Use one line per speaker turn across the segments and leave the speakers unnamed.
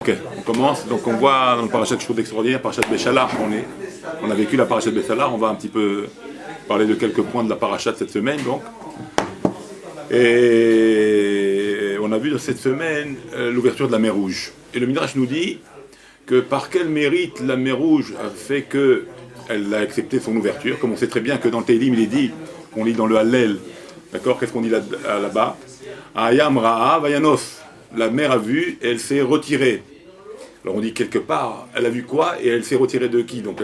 Ok, on commence. Donc on voit dans le parachat de choses extraordinaires, parachat de Béchalach, on a vécu la parachat de Béchalach, on va un petit peu parler de quelques points de la parachat de cette semaine. Donc. Et on a vu dans cette semaine l'ouverture de la mer Rouge. Et le Midrash nous dit que par quel mérite la mer Rouge a fait qu'elle a accepté son ouverture, comme on sait très bien que dans le Tehillim il est dit, qu'on lit dans le Hallel, d'accord, qu'est-ce qu'on dit là-bas? Ayam Ra'a Vayanos, la mer a vu et elle s'est retirée. Alors on dit quelque part, elle a vu quoi et elle s'est retirée de qui? Donc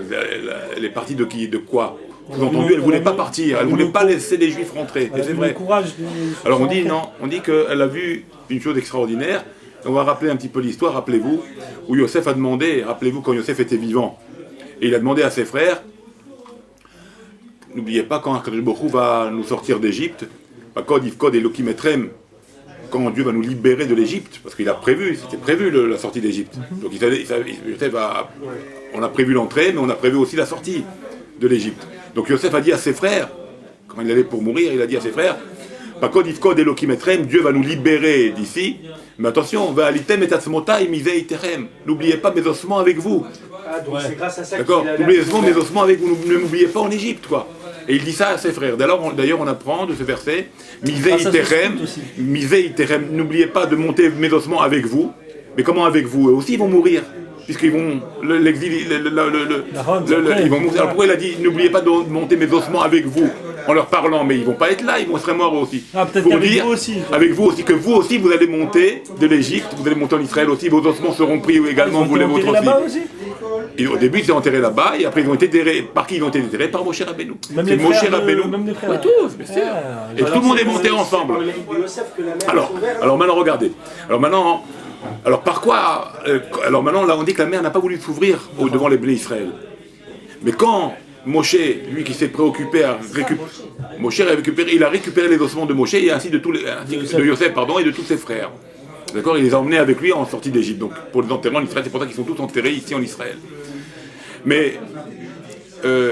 elle est partie de qui? De quoi? Sous-entendu, elle ne voulait pas partir, elle ne voulait pas laisser les Juifs rentrer. Et c'est vrai. Alors on dit non, on dit qu'elle a vu une chose extraordinaire. On va rappeler un petit peu l'histoire, rappelez-vous, où Yosef a demandé, rappelez-vous quand Yosef était vivant, et il a demandé à ses frères, n'oubliez pas quand Akadosh Baruch Hu va nous sortir d'Égypte, Kod Yifkod Elokim Etrem, quand Dieu va nous libérer de l'Égypte, parce qu'il a prévu, c'était prévu la sortie d'Égypte. Donc on a prévu l'entrée, mais on a prévu aussi la sortie de l'Égypte. Donc Yosef a dit à ses frères, quand il allait pour mourir, il a dit à ses frères, Pakod Yifkod Elokim Etrem, Dieu va nous libérer d'ici, mais attention, va alitem et atzmotai misei terem. N'oubliez pas mes ossements avec vous.
Ah, donc c'est grâce à ça.
D'accord. N'oubliez pas mes ossements avec vous. Ne m'oubliez pas en Égypte, quoi. Et il dit ça à ses frères. D'ailleurs, on apprend de ce verset, misei terem, misei terem. N'oubliez pas de monter mes ossements avec vous. Mais comment avec vous? Eux aussi ils vont mourir, puisqu'ils vont l'exil, ils vont mourir. Alors pourquoi il a dit n'oubliez pas de monter mes ossements avec vous? En leur parlant, mais ils vont pas être là, ils vont se morts aussi.
Ah, peut-être
pour
qu'avec
dire,
vous aussi.
Avec vous aussi, que vous aussi vous allez monter de l'Égypte, vous allez monter en Israël aussi, vos ossements seront pris également, vous les vôtres aussi. Et au début ils ont enterré là-bas, et après ils ont été enterrés, par qui ils ont été enterrés? Par Moshe Rabbeinu.
C'est
Moshe Rabbeinu.
Même les frères.
Oui, tous, bien sûr. Et tout le monde est monté ensemble. Alors maintenant regardez. Alors par quoi alors maintenant là on dit que la mer n'a pas voulu s'ouvrir devant les blés Israël. Mais quand Moshe, lui qui s'est préoccupé à récupérer, il a récupéré les ossements de Moshe et ainsi de Yosef, et de tous ses frères. D'accord, il les a emmenés avec lui en sortie d'Égypte. Donc pour les enterrer en Israël, c'est pour ça qu'ils sont tous enterrés ici en Israël. Mais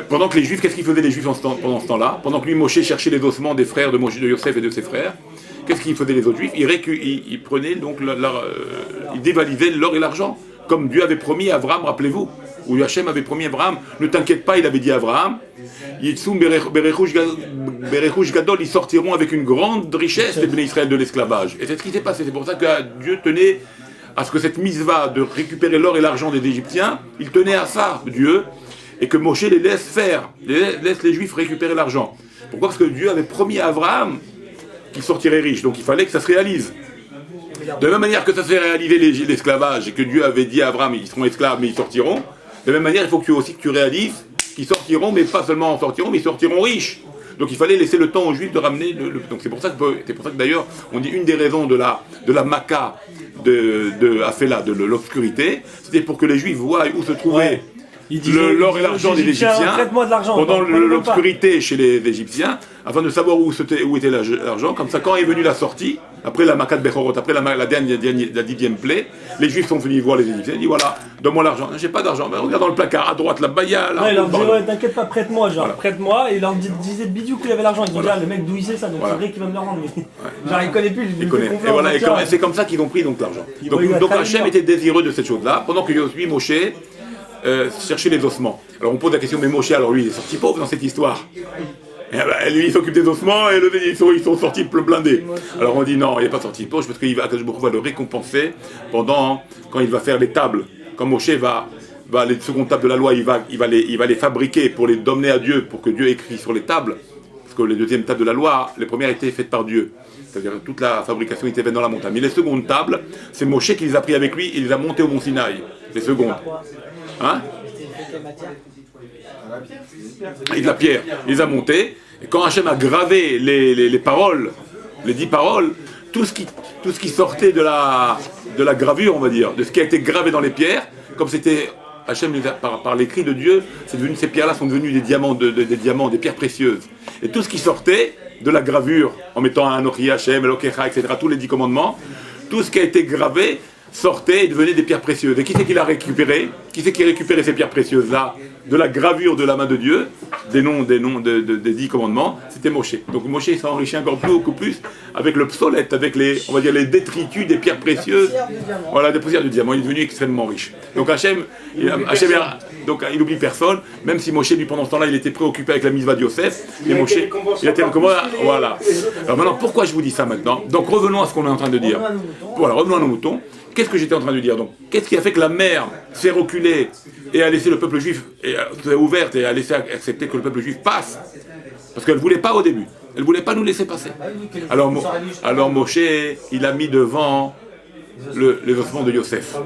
pendant que les Juifs, qu'est-ce qu'ils faisaient les Juifs pendant ce temps-là? Pendant que lui Moshe cherchait les ossements des frères de Yosef et de ses frères, qu'est-ce qu'ils faisaient les autres Juifs? Ils prenaient donc ils dévalisaient l'or et l'argent, comme Dieu avait promis à Abraham, rappelez-vous. Où Hachem avait promis à Abraham, ne t'inquiète pas, il avait dit à Abraham, Yitzum Berechush Gadol, ils sortiront avec une grande richesse les Bnei Israël de l'esclavage. Et c'est ce qui s'est passé. C'est pour ça que Dieu tenait à ce que cette mitzvah de récupérer l'or et l'argent des Égyptiens, il tenait à ça, Dieu, et que Moshe les laisse faire, laisse les Juifs récupérer l'argent. Pourquoi? Parce que Dieu avait promis à Abraham qu'il sortirait riche, donc il fallait que ça se réalise. De la même manière que ça s'est réalisé l'esclavage, et que Dieu avait dit à Abraham, ils seront esclaves, mais ils sortiront, de la même manière, il faut que tu réalises qu'ils sortiront, mais pas seulement en sortiront, mais ils sortiront riches. Donc il fallait laisser le temps aux Juifs de ramener donc c'est pour ça que d'ailleurs, on dit une des raisons de la Maca de Afela, de l'obscurité, c'était pour que les Juifs voient où se trouvait l'or et l'argent des Égyptiens pendant l'obscurité chez les Égyptiens, afin de savoir où était l'argent. Comme ça, quand est venue la sortie, après la Makat Bechorot, après la 10e plaie, les Juifs sont venus voir les Égyptiens, ils disent voilà, donne-moi l'argent. J'ai pas d'argent, mais regarde dans le placard, à droite, là-bas, il y a.
Il leur dit ouais, t'inquiète pas, prête-moi, prête-moi, et il leur disait bidou qu'il y avait l'argent. Ils disent le mec d'où il sait ça, donc c'est vrai qu'il va me le rendre. Genre il connaît plus, il connaît.
Et voilà, c'est comme ça qu'ils ont pris donc l'argent. Donc Hachem était désireux de cette chose-là, pendant que Yosef, Moshe, chercher les ossements. Alors on pose la question, mais Moshe, alors lui il est sorti pauvre dans cette histoire. Et lui il s'occupe des ossements et ils sont sortis blindés. Alors on dit non, il n'est pas sorti pauvre parce qu'il va le récompenser quand il va faire les tables. Quand Moshe va les secondes tables de la loi, il va les fabriquer pour les donner à Dieu, pour que Dieu écrit sur les tables. Parce que les deuxièmes tables de la loi, les premières étaient faites par Dieu. C'est-à-dire que toute la fabrication était faite dans la montagne. Mais les secondes tables, c'est Moshe qui les a pris avec lui, il les a montées au mont Sinaï. Les secondes. Hein? Et de la pierre, il les a montés. Et quand Hachem a gravé les paroles, les 10 paroles, tout ce qui sortait de la gravure, on va dire, de ce qui a été gravé dans les pierres, comme c'était Hachem par l'écrit de Dieu, ces pierres-là sont devenues des diamants, des pierres précieuses. Et tout ce qui sortait de la gravure, en mettant un Anochi Hachem, Elokecha, etc., tous les 10 commandements, tout ce qui a été gravé, sortaient et devenaient des pierres précieuses. Et qui c'est qui l'a récupéré? Qui c'est qui a récupéré ces pierres précieuses-là de la gravure de la main de Dieu, des 10 commandements? C'était Moshe. Donc Moshe s'est enrichi encore beaucoup plus avec le psolète, avec on va dire les détritus des pierres précieuses. Voilà, des poussières de diamant. Il est devenu extrêmement riche. Donc Hachem il n'oublie personne, même si Moshe, lui, pendant ce temps-là, il était préoccupé avec la mitzvah de Yosef. Et Moshe, il a été voilà. Alors maintenant, pourquoi je vous dis ça maintenant? Donc revenons à ce qu'on est en train de dire. Voilà, revenons à nos moutons. Qu'est-ce que j'étais en train de dire donc? Qu'est-ce qui a fait que la mer s'est reculée et a laissé le peuple juif, s'est ouverte et a laissé accepter que le peuple juif passe? Parce qu'elle ne voulait pas au début. Elle ne voulait pas nous laisser passer. Alors Moshe, il a mis devant les ossements de Yosef.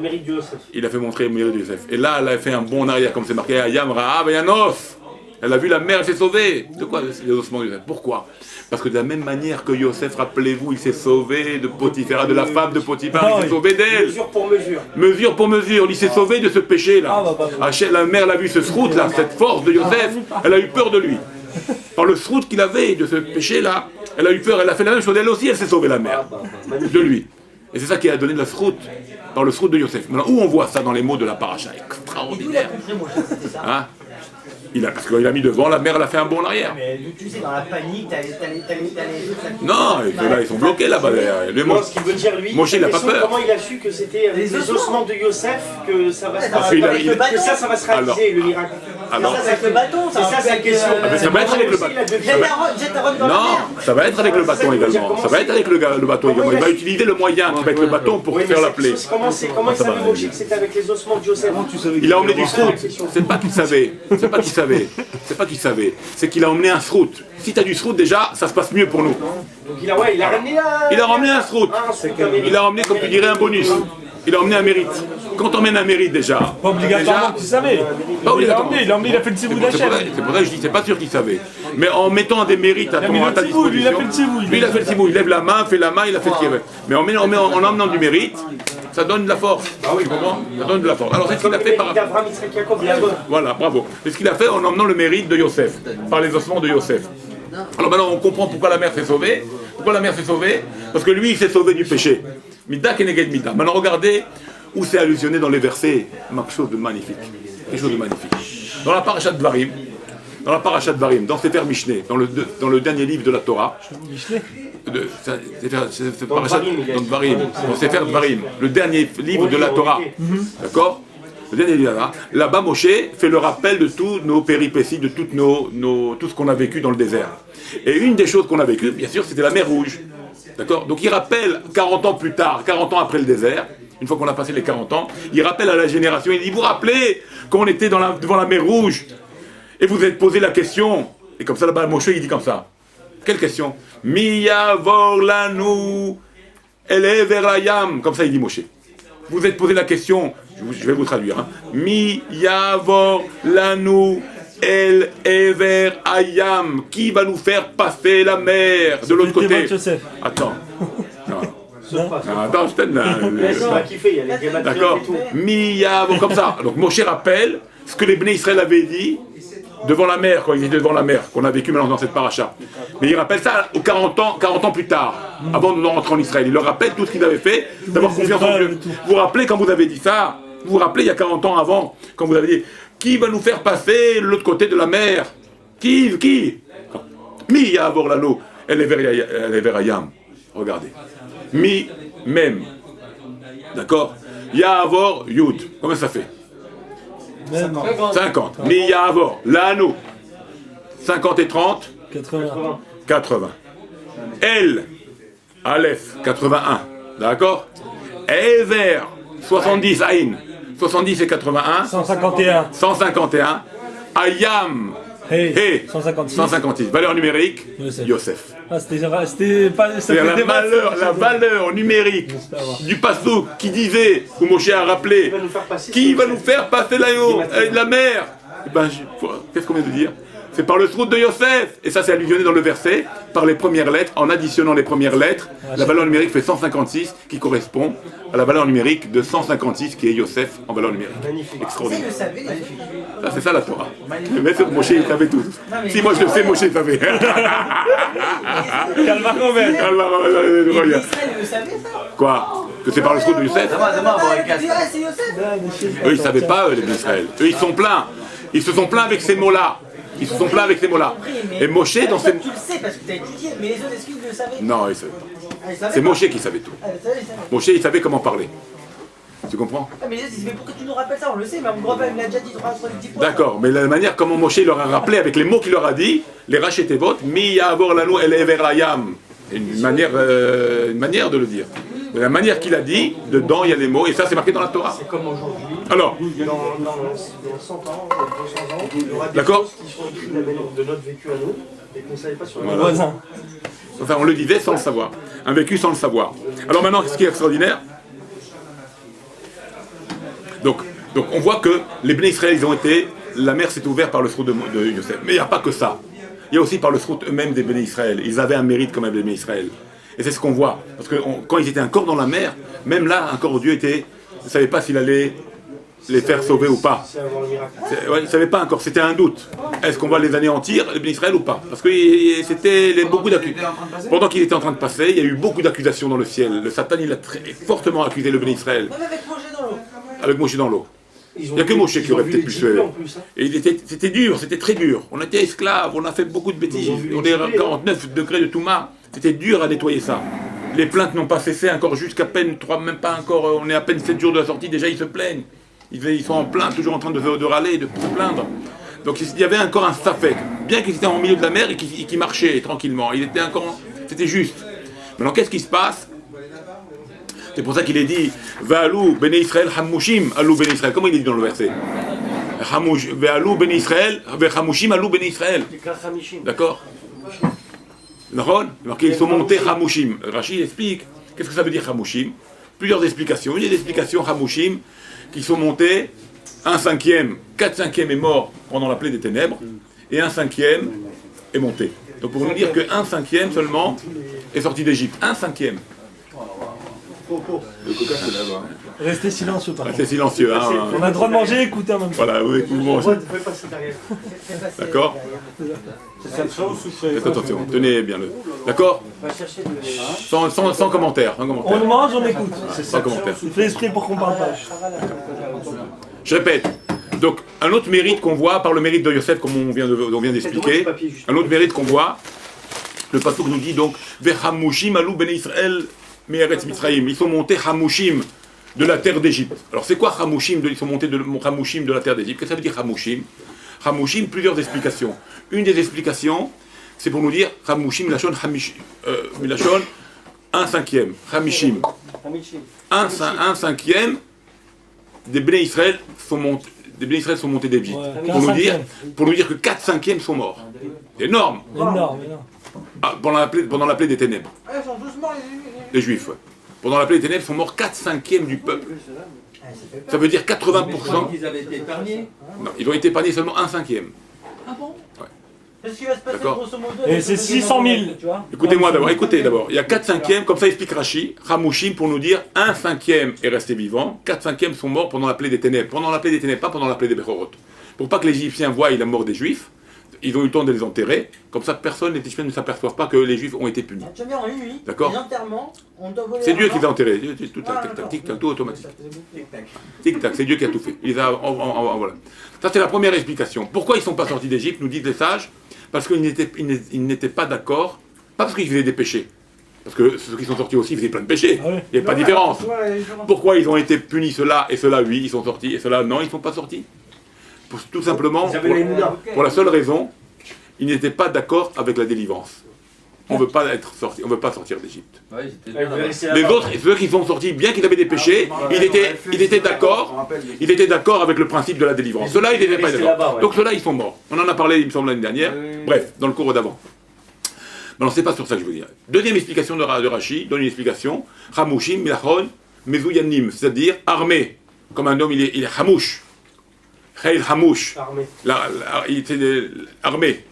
Il a fait montrer le mérite de Yosef. Et là, elle a fait un bond en arrière, comme c'est marqué, Ayam Rahav et Yanos. Elle a vu la mer, elle s'est sauvée. De quoi les ossements de Yosef? Pourquoi? Parce que de la même manière que Yosef, rappelez-vous, il s'est sauvé de Potiphar, de la femme de Potiphar, il s'est sauvé d'elle.
Mesure pour mesure.
Mesure pour mesure, il s'est sauvé de ce péché-là. La mère l'a vu, ce srout-là, cette force de Yosef, elle a eu peur de lui. Par le srout qu'il avait de ce péché-là, elle a eu peur, elle a fait la même chose, elle aussi, elle s'est sauvée la mère de lui. Et c'est ça qui a donné la srout, dans le srout de Yosef. Maintenant, où on voit ça dans les mots de la paracha? Extraordinaire. Hein? Parce qu'il a mis devant, la mère elle a fait un bond en arrière.
Mais tu sais, dans la panique, t'as les...
Non, là, ils sont bloqués là-bas.
Ce qu'il veut dire lui,
Moshe, il n'a pas peur.
Comment il a su que c'était les ossements de Yosef que ça va se réaliser, que ça va se réaliser, le miracle?
Alors, c'est avec le bâton,
c'est ça sa question.
Ça va être avec le bâton. Non, ça va être avec le bâton également. Ça va être avec le bâton également. Il va utiliser le moyen qui va être le bâton pour faire la plaie.
Comment il savait Moshe que c'était avec les ossements de Yosef?
Il a emmené du srout. C'est pas qu'il savait. C'est pas qu'il savait. C'est pas qu'il savait. C'est qu'il a emmené un srout. Si tu as du srout déjà, ça se passe mieux pour nous.
Donc il a ramené
Il a ramené un srout. Il a ramené, comme tu dirais, un bonus. Il a emmené un mérite. Quand on emmène un mérite déjà.
Pas obligatoirement tu savais.
Pas obligatoirement.
Il a emmené, il a fait le tzivou d'Hachem.
C'est pour ça que je dis, c'est pas sûr qu'il savait. Mais en mettant des mérites à ta disposition.
Lui, il a fait le tzivou.
Lui, il a fait le tzivou. Il lève la main, fait la main, il a fait ce qu'il avait. Mais en emmenant du mérite, ça donne de la force. Ah oui, tu comprends? Ça donne de la force. Alors c'est ce qu'il a fait par. Voilà, bravo. C'est ce qu'il a fait en emmenant le mérite de Yosef, par les ossements de Yosef. Alors maintenant, on comprend pourquoi la mère s'est sauvée. Pourquoi la mère s'est sauvée? Parce que lui, il s'est sauvé du péché. Mida keneged mida. Maintenant, regardez où c'est allusionné dans les versets. Quelque chose de magnifique. Quelque chose de magnifique. Dans la parashat Dvarim, dans Sefer Mishneh, dans le dernier livre de la Torah, dans Sefer Dvarim, le dernier livre de la Torah, d'accord? Le dernier livre là-bas, Moshe fait le rappel de tous nos péripéties, de tout ce qu'on a vécu dans le désert. Et une des choses qu'on a vécues, bien sûr, c'était la mer Rouge. D'accord? Donc il rappelle 40 ans plus tard, 40 ans après le désert, une fois qu'on a passé les 40 ans, il rappelle à la génération, il dit, vous vous rappelez quand on était devant la mer Rouge et vous vous êtes posé la question, et comme ça là-bas, Moshe il dit comme ça. Quelle question? Miyavor lanu elever hayam, comme ça il dit Moshe. Vous vous êtes posé la question, je vais vous traduire, hein. Miyavor lanu el ever hayam, qui va nous faire passer la mer de l'autre côté? Attends. Attends, je t'aide là. D'accord. Miyavor, comme ça. Donc Moshe rappelle ce que les Bnei Israël avaient dit devant la mer, quand ils étaient devant la mer, qu'on a vécu maintenant dans cette paracha. Mais il rappelle ça aux 40 ans plus tard, avant de rentrer en Israël. Il leur rappelle tout ce qu'ils avaient fait, d'avoir confiance en Dieu. Vous vous rappelez quand vous avez dit ça? Vous vous rappelez il y a 40 ans avant, quand vous avez dit, qui va nous faire passer de l'autre côté de la mer? Qui? Mi yavor lano el ever hayam. Regardez. Mi, même. D'accord? Yavor, yud. Combien ça fait? 50. Mi yavor, lano. 50 et 30? 80. El, Aleph, 81. D'accord? Ever, 70, Aïn. 70 et 81. 151. Ayam. Hey, 156. Valeur numérique, Yosef.
C'était pas...
La valeur numérique du passouk qui disait, où Moshe a rappelé, qui va nous faire passer la mer? Qu'est-ce qu'on vient de dire? C'est par le srout de Yosef. Et ça, c'est allusionné dans le verset, par les premières lettres. En additionnant les premières lettres, la valeur numérique fait 156, qui correspond à la valeur numérique de 156, qui est Yosef en valeur numérique. Extraordinaire. Ça, c'est ça la Torah. Mais Moshe, il savait tout. Si moi je le sais, Moshe, il savait.
Calma,
Quoi? que c'est par le srout de Yosef. Eux, ils ne savaient pas, les Israël. Eux, ils sont pleins. Ils se sont plaints avec ces mots-là. Ils se sont plaints avec ces mots-là. Et Moshe, dans ces...
Tu le sais parce que tu as étudié, mais les autres, est-ce qu'ils le savaient?
Non, ils ne savaient pas. C'est Moshe qui savait tout. Moshe, il savait comment parler. Tu comprends?
Mais pourquoi tu nous rappelles ça? On le sait, mais on il a déjà dit 3 fois.
D'accord, mais la manière comment Moshe leur a rappelé avec les mots qu'il leur a dit, les rachetevot, mi ya'avor lanu el ever hayam. Une manière de le dire. De la manière qu'il a dit, dedans il y a les mots, et ça c'est marqué dans la Torah.
C'est comme aujourd'hui.
Alors,
dans 100 ans, 200 ans, il y aura des choses qui seront écrites de notre vécu à nous, et qu'on ne savait pas sur le
voisin.
Enfin, on le disait sans le savoir. Un vécu sans le savoir. Alors maintenant, ce qui est extraordinaire, donc on voit que les Bnei Israël, ils ont été, la mer s'est ouverte par le srout de Yosef. Mais il n'y a pas que ça. Il y a aussi par le srout eux-mêmes des Bnei Israël. Ils avaient un mérite comme les Bnei Israël. Et c'est ce qu'on voit. Parce que quand ils étaient encore dans la mer, même là, encore Dieu ne savait pas s'il allait les faire sauver ou pas. Il ne savait pas encore, c'était un doute. Est-ce qu'on va les anéantir, les Bnei Israël, ou pas? Parce que c'était beaucoup d'accusations. Pendant qu'il était en train de passer, il y a eu beaucoup d'accusations dans le ciel. Le Satan, il a fortement accusé le Bnei Israël.
Même avec Moshe dans l'eau.
Avec Moshe dans l'eau. Il n'y a que Moshe qui aurait peut-être pu se... Et c'était dur, c'était très dur. On était esclaves, on a fait beaucoup de bêtises. On est à 49 degrés de Touma. C'était dur à nettoyer ça. Les plaintes n'ont pas cessé encore jusqu'à peine 3, même pas encore, on est à peine 7 jours de la sortie, déjà ils se plaignent. Ils sont en plainte, toujours en train de râler, de se plaindre. Donc il y avait encore un safek. Bien qu'ils étaient en milieu de la mer et qu'ils marchaient tranquillement. C'était juste. Maintenant qu'est-ce qui se passe? C'est pour ça qu'il est dit Ve'alou bnei Israël hamushim alou bnei Israël. Comment il est dit dans le verset? Ve'alou bnei Israël ve'hamushim alou bnei Israël. D'accord? Ils sont montés hamushim. Rachid explique qu'est-ce que ça veut dire hamushim. Plusieurs explications. Une des explications hamushim qui sont montés, 1/5, 4/5 est mort pendant la plaie des ténèbres et 1/5 est monté. Donc pour nous dire que 1/5 seulement est sorti d'Égypte. 1/5.
Le coca, c'est là-bas. Restez silencieux, par contre.
Restez silencieux. Hein,
on a le droit de manger et écouter en même temps.
Voilà, oui, d'accord. Faites attention, tenez bien le. D'accord. Sans commentaire.
On le mange, on écoute.
Sans commentaire.
Il fait esprit pour qu'on parle pas.
Je répète. Donc, un autre mérite qu'on voit par le mérite de Yosef, comme on vient d'expliquer, un autre mérite qu'on voit, le pasuk nous dit donc Ve'hamushim alou bnei Israël me'eretz Mitzrayim. Ils sont montés Hamushim de la terre d'Égypte. Alors, c'est quoi Hamushim? Ils sont montés de Hamushim de la terre d'Égypte. Qu'est-ce que ça veut dire Hamushim? Hamushim, plusieurs explications. Une des explications, c'est pour nous dire Hamushim milachon 1/5. Hamishim. 1/5 des Bnei Israël sont montés d'Égypte.
Ouais,
pour nous dire que 4/5 sont morts. Énorme. Pendant la plaie des ténèbres.
Ils sont tous morts,
les Juifs. Ouais. Pendant la plaie des ténèbres, sont morts 4/5 du peuple. Ça veut dire 80%.
Ils avaient été épargnés.
Non, ils ont été épargnés seulement 1/5.
Ah bon?
Ouais.
Qu'est-ce qui va se passer grosso modo?
Et c'est 600 000.
Écoutez-moi d'abord, écoutez d'abord. Il y a 4/5, comme ça explique Rashi, Hamushim, pour nous dire 1/5 est resté vivant, 4/5 sont morts pendant la plaie des ténèbres. Pendant la plaie des ténèbres, pas pendant la plaie des Bechorot. Pour pas que les Égyptiens voient la mort des Juifs, ils ont eu le temps de les enterrer, comme ça personne, les Égyptiens ne s'aperçoivent pas que les Juifs ont été punis.
Tu as bien en une nuit,
d'accord?
les enterrements, on doit voler.
C'est Dieu qui les a enterrés, tout tic-tac, tout automatique. Tic-tac, c'est Dieu qui a tout fait. Voilà. Ça c'est la première explication. Pourquoi ils ne sont pas sortis d'Égypte, nous disent les sages? Parce qu'ils n'étaient pas d'accord, pas parce qu'ils faisaient des péchés. Parce que ceux qui sont sortis aussi faisaient plein de péchés. Il n'y a pas de différence. Pourquoi ils ont été punis, ceux-là, et ceux-là, oui, ils sont sortis, et ceux-là, non, ils ne sont pas sortis? Tout simplement, pour la seule raison, ils n'étaient pas d'accord avec la délivrance. On ne veut pas sortir d'Égypte. Les autres, ceux qui sont sortis, bien qu'ils avaient des péchés, ils étaient d'accord avec le principe de la délivrance. Ceux-là, ils n'étaient pas d'accord. Donc ceux-là, ils sont morts. On en a parlé, il me semble, l'année dernière. Bref, dans le cours d'avant. Non, c'est pas sur ça que je veux dire. Deuxième explication de Rashi, donne une explication. Hamushim, Milachon, Mezouyanim, c'est-à-dire armé. Comme un homme, il est Hamouch. Khail Hamouch. Il était armé.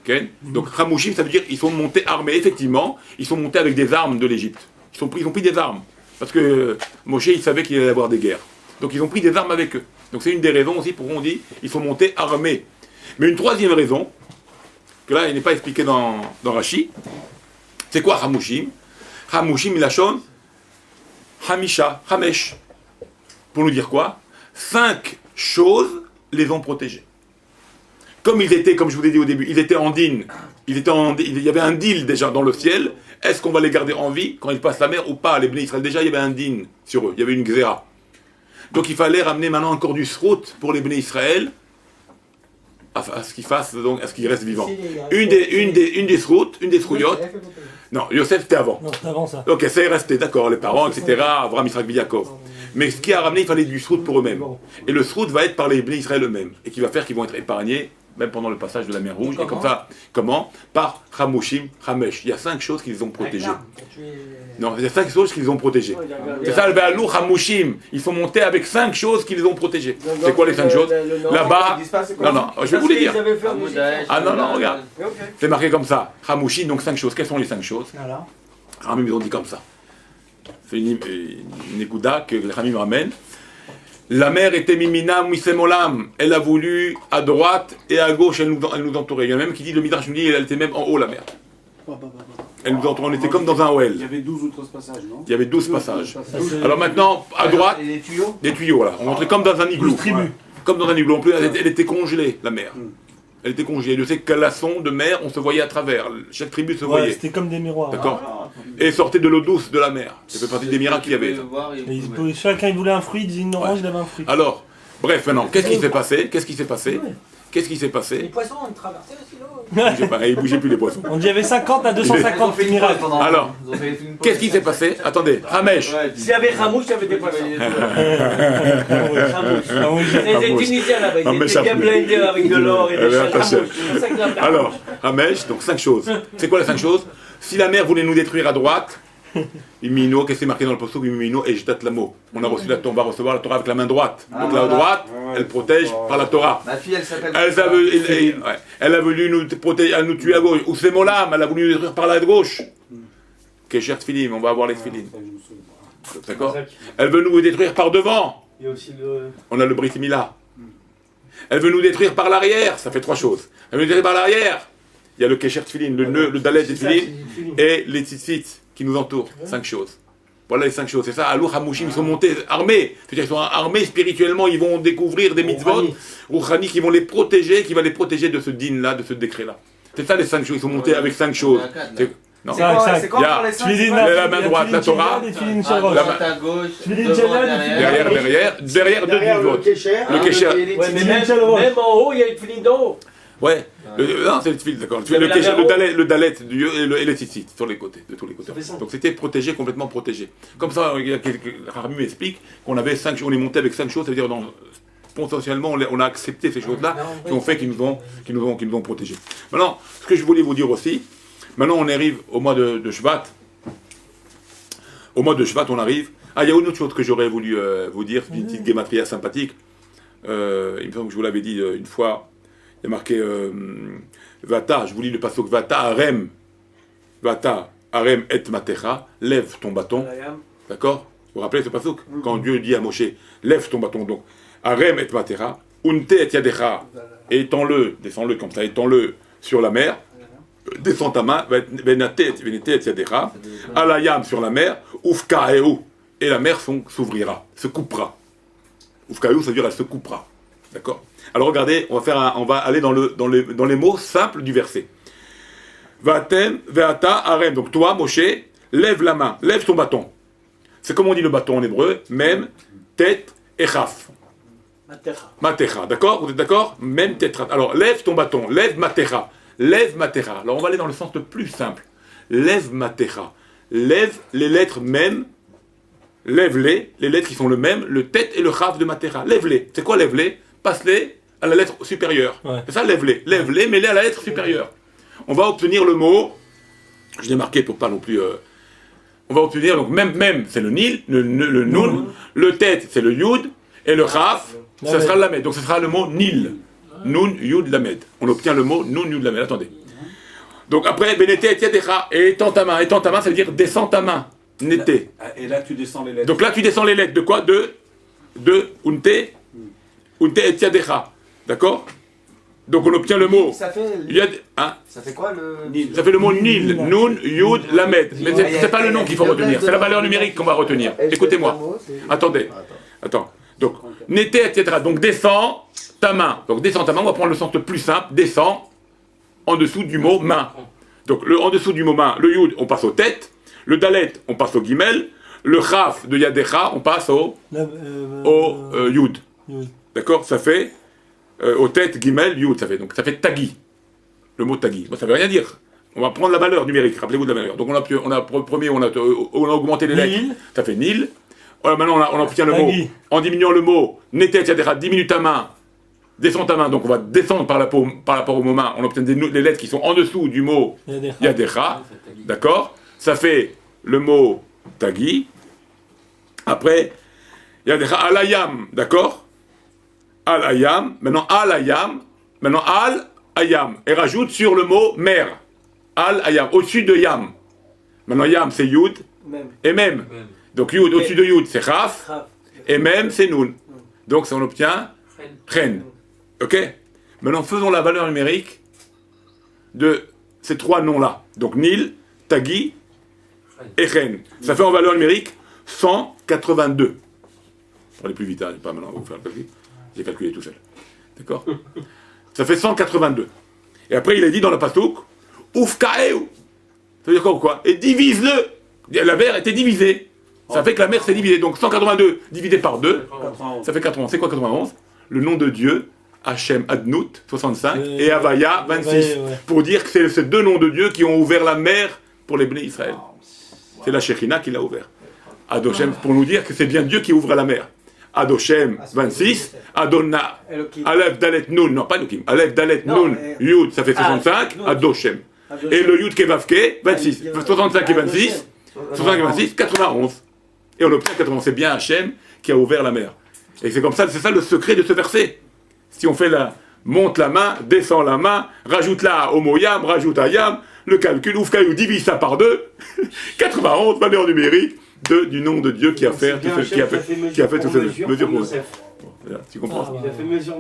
Okay. Donc Hamushim, ça veut dire qu'ils sont montés armés. Effectivement, ils sont montés avec des armes de l'Égypte. Ils ont pris des armes. Parce que Moshe, il savait qu'il allait y avoir des guerres. Donc ils ont pris des armes avec eux. Donc c'est une des raisons aussi pour on dit ils sont montés armés. Mais une troisième raison, que là il n'est pas expliqué dans Rashi, c'est quoi Hamushim? Hamushim Milachon Hamisha, Hamesh. Pour nous dire quoi? 5 choses les ont protégés. Comme ils étaient, comme je vous l'ai dit au début, ils étaient en din, il y avait un deal déjà dans le ciel. Est-ce qu'on va les garder en vie quand ils passent la mer ou pas? Les Bnei Israël, déjà il y avait un din sur eux, il y avait une xéra. Donc il fallait ramener maintenant encore du srout pour les Bnei Israël à ce qu'ils fassent, donc à ce qu'ils restent vivants. Une des srouts, une des srouillottes. Non, Yosef c'était avant.
Non, c'était avant ça.
Ok, ça est resté, d'accord, les parents, etc. Abraham, Israël, Yaakov. Mais ce qui a ramené, il fallait du srout pour eux-mêmes. Et le srout va être par les Bnei Israël eux-mêmes. Et qui va faire qu'ils vont être épargnés, même pendant le passage de la mer Rouge. Et comme ça, comment? Par Hamushim, Hamesh. Il y a 5 choses qu'ils ont protégées. Non, il y a 5 choses qu'ils ont protégées. C'est ça, le Be'alou, Hamushim. Ils sont montés avec 5 choses qu'ils ont protégées. C'est quoi les 5 choses? Là-bas. Non, je vais vous les dire. Ah non, regarde. C'est marqué comme ça. Hamushim, donc 5 choses. Quelles sont les 5 choses? Ramim, ils ont dit comme ça. C'est une écouda que les Ramim ramènent. La mer était mimina misemolam. Elle a voulu à droite et à gauche, elle nous entourait. Il y en a même qui dit, le Midrash nous dit, elle était même en haut la mer. Elle nous entourait, on était comme dans un OL.
Il y avait 12 ou 13 passages, non?
Il y avait 12 passages. Alors maintenant, à droite, des tuyaux, voilà. On rentrait comme dans un igloo. Comme dans un igloo. En plus, elle était congelée, la mer. Elle était congelée. De ces calassons de mer, on se voyait à travers. Chaque tribu se voyait.
C'était comme des miroirs.
D'accord. Et sortait de l'eau douce de la mer. Ça fait partie des miracles qu'il y avait.
Chacun il voulait un fruit, il disait une orange, il avait un fruit.
Alors, bref, maintenant, qu'est-ce qui s'est passé?
Les poissons ont traversé aussi l'eau.
Ils bougeaient plus les poissons.
On dit il y avait 50 à 250 miracles.
Alors, qu'est-ce qui s'est passé? Attendez, Hamesh.
S'il y avait Ramouche, il y avait des poissons. Les Tunisiens là-bas, ils étaient bien blindés avec de l'or et des choses.
Alors, Hamesh, donc 5 choses. C'est quoi les 5 choses? Si la mer voulait nous détruire à droite, Imino, qu'est-ce qui est marqué dans le posto? Imino et Jdat Lamo. On a reçu on va recevoir la Torah avec la main droite. Donc la droite, elle protège par la Torah.
Ma fille, elle s'appelle.
Elle a voulu nous protéger, nous tuer à gauche. Ou c'est Molam, elle a voulu nous détruire par la gauche. Kesher Tfilim, on va avoir les Tfilim. D'accord? Elle veut nous détruire par devant. On a le Brit Mila. Elle veut nous détruire par l'arrière. Ça fait 3 choses. Elle veut nous détruire par l'arrière. Il y a le Kesher Tfilim, le Dalet des Tfilim et les Tzitzit qui nous entourent. 5 choses. Voilà les 5 choses. C'est ça, Alou Hamouchim, ils sont montés armés. C'est-à-dire qu'ils sont armés spirituellement, ils vont découvrir des mitzvot, Rouhani, qui vont les protéger, qui va les protéger de ce din-là, de ce décret-là. C'est ça les 5 choses. Ils sont montés avec 5 choses. Non.
C'est quoi pour les 5?
La main droite, la Torah. Derrière deux mitzvot. Le Kesher.
Même en haut, il y a une filine d'en haut.
Ouais, non, c'est le tfil, d'accord. Le dalet et le tzitzit sur les côtés, de tous les côtés. Donc c'était protégé, complètement protégé. Comme ça, Rami m'explique qu'on avait 5 choses, on est monté avec 5 choses, c'est-à-dire potentiellement on a accepté ces choses-là qui ont fait qu'ils nous ont protégés. Maintenant, ce que je voulais vous dire aussi, maintenant on arrive au mois de Shvat. Au mois de Shvat, on arrive. Ah, il y a une autre chose que j'aurais voulu vous dire, une petite gématria sympathique. Il me semble que je vous l'avais dit une fois. Il y a marqué Vata, je vous lis le pasuk Vata Arem et Matecha, lève ton bâton. D'accord? Vous vous rappelez ce pasuk? Quand Dieu dit à Moshe, lève ton bâton. Donc, Arem et Matecha, Unte et Yadecha, étends-le, descends-le comme ça, étends-le sur la mer. Descends ta main, Venate et Yadecha, Alayam sur la mer, Ufkaeu, et la mer s'ouvrira, se coupera. Ufkaeu, ça veut dire elle se coupera. D'accord? Alors regardez, on va aller dans les mots simples du verset. Vatem, veata, arem. Donc toi, Moshe, lève la main, lève ton bâton. C'est comme on dit le bâton en hébreu, même, tête et chaf. Matecha, d'accord? Vous êtes d'accord? Même tête. Alors lève ton bâton, lève matecha. Lève matecha. Alors on va aller dans le sens le plus simple. Lève matecha. Lève les lettres même. Lève-les, les lettres qui sont le même, le tête et le chaf de matecha. Lève-les. C'est quoi lève-les? Passe-les à la lettre supérieure. Ouais. C'est ça, lève-les. Lève-les, mets-les à la lettre supérieure. On va obtenir le mot, je l'ai marqué pour pas non plus... on va obtenir, donc même c'est le nil, le nun, le tête c'est le yud, et le chaf, ça sera le lamed. Donc ce sera le mot nil. Nun, yud, lamed. On obtient le mot nun, yud, lamed. Attendez. Donc après, benete et yadecha, et étends ta main, ça veut dire descends ta main. Nete.
Et là tu descends les lettres.
Donc là tu descends les lettres. De quoi? De unte et yadecha. D'accord? Donc on obtient le mot.
Ça fait, ça fait quoi le
Nil.
Ça fait le mot Nil, Nun, Yud, Lamed. Mais c'est pas le nom qu'il faut retenir, c'est la valeur numérique qu'on va retenir. Écoutez-moi. Attendez. Attends. Donc, Nete, etc. Donc descends ta main. Donc descends ta main, on va prendre le sens le plus simple. Descends en dessous du mot main. Donc en dessous du mot main, le Yud, on passe aux têtes. Le Dalet, on passe au Gimel. Le Chaf de Yadecha, on passe au Yud. D'accord? Ça fait aux têtes, Gimel, Yud. Donc ça fait Tagi. Le mot Tagi. Bon, ça veut rien dire. On va prendre la valeur numérique. Rappelez-vous de la valeur. Donc on a augmenté les lettres. Ça fait Nil. Maintenant on obtient le mot. En diminuant le mot Netet Yadecha, diminue ta main. Descends ta main. Donc on va descendre par rapport au mot main. On obtient les lettres qui sont en dessous du mot Yadecha. D'accord? Ça fait le mot Tagi. Après, Yadecha Alayam. D'accord? Al-Ayam. Maintenant Al-Ayam. Maintenant Al-Ayam. Et rajoute sur le mot mer. Al-Ayam. Au-dessus de Yam. Maintenant Yam c'est Yud. Et Mem. Donc Yud, au-dessus de Yud c'est Chaf. Et Mem c'est Nun. Donc ça on obtient Ren. Ok? Maintenant faisons la valeur numérique de ces trois noms-là. Donc Nil, Tagi et Ren. Ça fait en valeur numérique 182. Pour aller plus vite, hein, pas maintenant, vous faire le calcul. J'ai calculé tout seul. D'accord? Ça fait 182. Et après, il est dit dans la pastouk, Oufkaeu. Ça veut dire quoi? Et divise-le. La mer était divisée. Ça fait que la mer s'est divisée. Donc 182 divisé par 2, ça fait 91. C'est quoi 91? Le nom de Dieu, Hachem Adnout, 65, et Havaya, 26. Pour dire que c'est ces deux noms de Dieu qui ont ouvert la mer pour les Bnei Israël. C'est la Shekhinah qui l'a ouvert. Adoshem, pour nous dire que c'est bien Dieu qui ouvre la mer. Adoshem, 26. Adonna, Aleph, Dalet, Nun, non pas Elohim. Aleph, Dalet, Nun, Yud, ça fait 65. Adoshem. Et le Yud Kevavke, 26. 65 et 26. 65 et 26, 91. Et on obtient 91. C'est bien Hachem qui a ouvert la mer. Et c'est comme ça, c'est ça le secret de ce verset. Si on fait monte la main, descend la main, rajoute là au mot Yam, rajoute à Yam, le calcul, Oufkaïou divise ça par 2, 91, valeur numérique du nom de Dieu qui a fait toutes ces mesures pour Yosef. Tu comprends?
Il a fait mesure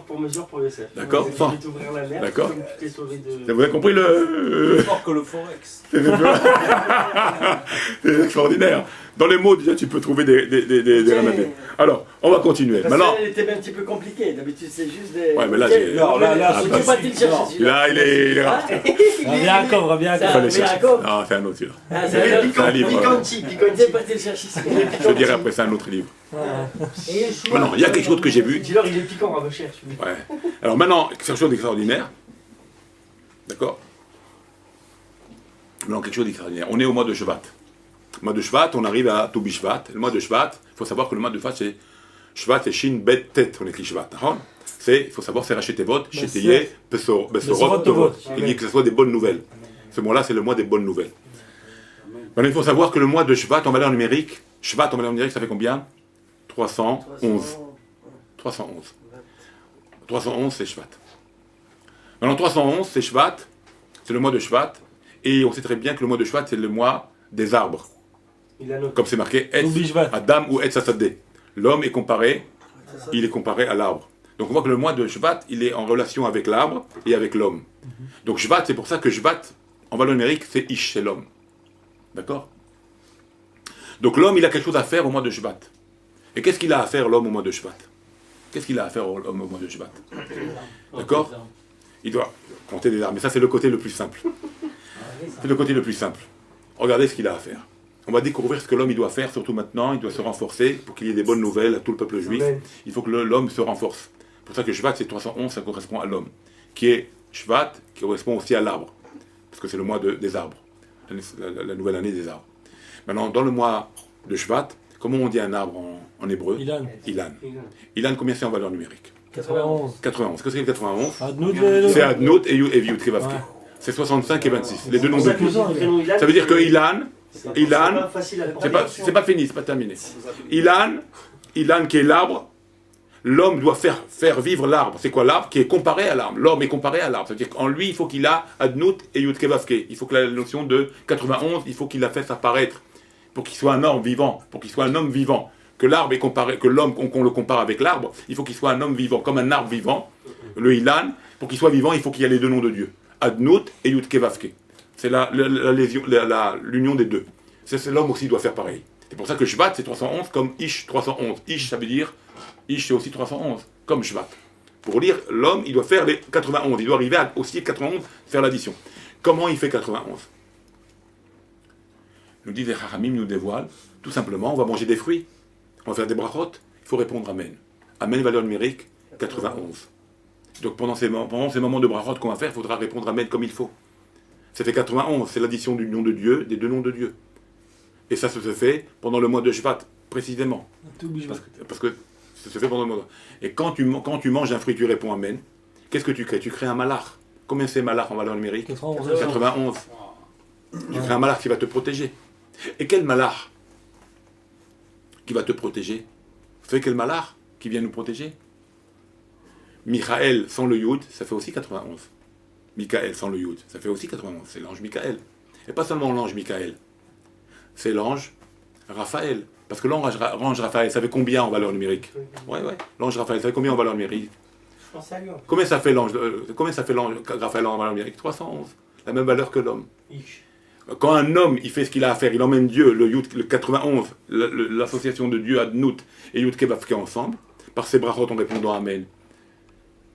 pour Yosef.
D'accord. D'accord.
Vous
avez compris le...
Plus fort que le Forex.
C'est extraordinaire. Dans les mots, déjà, tu peux trouver des ramadés. Alors, on va continuer. Maintenant...
Elle était un petit peu compliquée. D'habitude, c'est juste des...
Ouais, mais là, là, il est rare.
Reviens encore.
Non, c'est un autre, celui-là.
C'est un livre. Picanti.
Je dirais après, c'est un autre livre. Maintenant, il y a quelque chose que j'ai vu.
Dis-leur, il est piquant, on va chercher.
Ouais. Alors maintenant, quelque chose d'extraordinaire. D'accord? Maintenant, quelque chose d'extraordinaire. On est au mois de Shvat. Le mois de Shvat, on arrive à Toubi Shvat. Le mois de Shvat, il faut savoir que le mois de Shvat, c'est Shvat et Shin Bet Tet, on écrit Shvat. Il faut savoir, c'est Rachetevot, Cheteye, Besorot, Tovot. Il dit que ce soit des bonnes nouvelles. Ce mois-là, c'est le mois des bonnes nouvelles. Maintenant, il faut savoir que le mois de Shvat en valeur numérique, ça fait combien? 311. 311, c'est Shvat. Maintenant, 311, c'est Shvat, c'est le mois de Shvat, et on sait très bien que le mois de Shvat, c'est le mois des arbres. Comme c'est marqué, Adam ou Etz Hasadeh. L'homme est comparé, il est comparé à l'arbre. Donc on voit que le mois de Shvat, il est en relation avec l'arbre et avec l'homme. Donc Shvat, c'est pour ça que Shvat, en valeur numérique, c'est Ish, c'est l'homme. D'accord? Donc l'homme, il a quelque chose à faire au mois de Shvat. Et qu'est-ce qu'il a à faire, l'homme, au mois de Shvat? Qu'est-ce qu'il a à faire, l'homme, au mois de Shvat? D'accord? Il doit compter des arbres. Mais ça, c'est le côté le plus simple. C'est le côté le plus simple. Regardez ce qu'il a à faire. On va découvrir ce que l'homme il doit faire, surtout maintenant. Il doit se renforcer pour qu'il y ait des bonnes nouvelles à tout le peuple juif. Il faut que l'homme se renforce. C'est pour ça que Shvat, c'est 311, ça correspond à l'homme. Qui est Shvat, qui correspond aussi à l'arbre. Parce que c'est le mois des arbres. La nouvelle année des arbres. Maintenant, dans le mois de Shvat, comment on dit un arbre en hébreu? Ilan. Ilan, combien c'est en valeur numérique?
91.
91. Qu'est-ce que c'est 91?
C'est
Adnout et Yud Kevavke. C'est 65 et 26. Les deux noms de Dieu. Ça veut dire que Ilan, c'est pas fini, c'est pas terminé. Ilan qui est l'arbre, l'homme doit faire vivre l'arbre. C'est quoi l'arbre? Qui est comparé à l'arbre. L'homme est comparé à l'arbre. C'est-à-dire qu'en lui, il faut qu'il a Adnout et Yud Kevavke. Il faut que la notion de 91, il faut qu'il la fasse apparaître. Pour qu'il soit un homme vivant, que l'arbre est comparé, que l'homme, qu'on le compare avec l'arbre, il faut qu'il soit un homme vivant, comme un arbre vivant, le Ilan, pour qu'il soit vivant, il faut qu'il y ait les deux noms de Dieu. Adnout et Yudke Vavke. C'est l'union des deux. C'est l'homme aussi doit faire pareil. C'est pour ça que Shvat c'est 311 comme Ish 311. Ish ça veut dire, Ish c'est aussi 311, comme Shvat. Pour lire, l'homme il doit faire les 91, il doit arriver à aussi 91, faire l'addition. Comment il fait 91? Nous dit les Chachamim, nous dévoilent, tout simplement, on va manger des fruits, on va faire des brachot, il faut répondre Amen. Amen, valeur numérique, 91. Donc pendant ces moments de brachot qu'on va faire, il faudra répondre Amen comme il faut. Ça fait 91, c'est l'addition du nom de Dieu, des deux noms de Dieu. Et ça se fait pendant le mois de Shvat, précisément. Parce que ça se fait pendant le mois. Et quand tu manges un fruit, tu réponds Amen. Qu'est-ce que tu crées? Tu crées un malach. Combien c'est malach en valeur numérique? 91. Tu crées un malach qui va te protéger. Et quel malach qui va te protéger? C'est quel malach qui vient nous protéger? Michael sans le Yud, ça fait aussi 91. Michael sans le Yud, ça fait aussi 91. C'est l'ange Michael. Et pas seulement l'ange Michael. C'est l'ange Raphaël. Parce que l'ange Raphaël, ça fait combien en valeur numérique? Ouais. L'ange Raphaël, ça fait combien en valeur numérique? Combien ça fait l'ange Raphaël en valeur numérique? 311. La même valeur que l'homme. Quand un homme, il fait ce qu'il a à faire, il emmène Dieu, le 91, l'association de Dieu, Adnout et Yud Kevavke ensemble, par ses brachot en répondant Amen.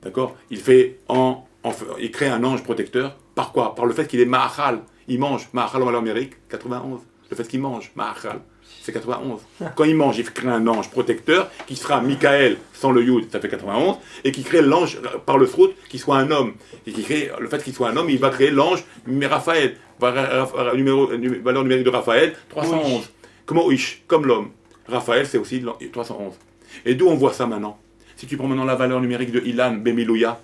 D'accord? Il crée un ange protecteur. Par quoi? Par le fait qu'il est Ma'achal. Il mange. Ma'achal en valeur numérique, 91. Le fait qu'il mange, Ma'achal, c'est 91. Quand il mange, il crée un ange protecteur qui sera Michael sans le Yud, ça fait 91, et qui crée l'ange par le Srout qui soit un homme. Et qui crée le fait qu'il soit un homme, il va créer l'ange Raphaël. Valeur numérique de Raphaël, 311. Comment Ish? Comme l'homme. Raphaël, c'est aussi 311. Et d'où on voit ça maintenant? Si tu prends maintenant la valeur numérique de Ilan, Bemilouya,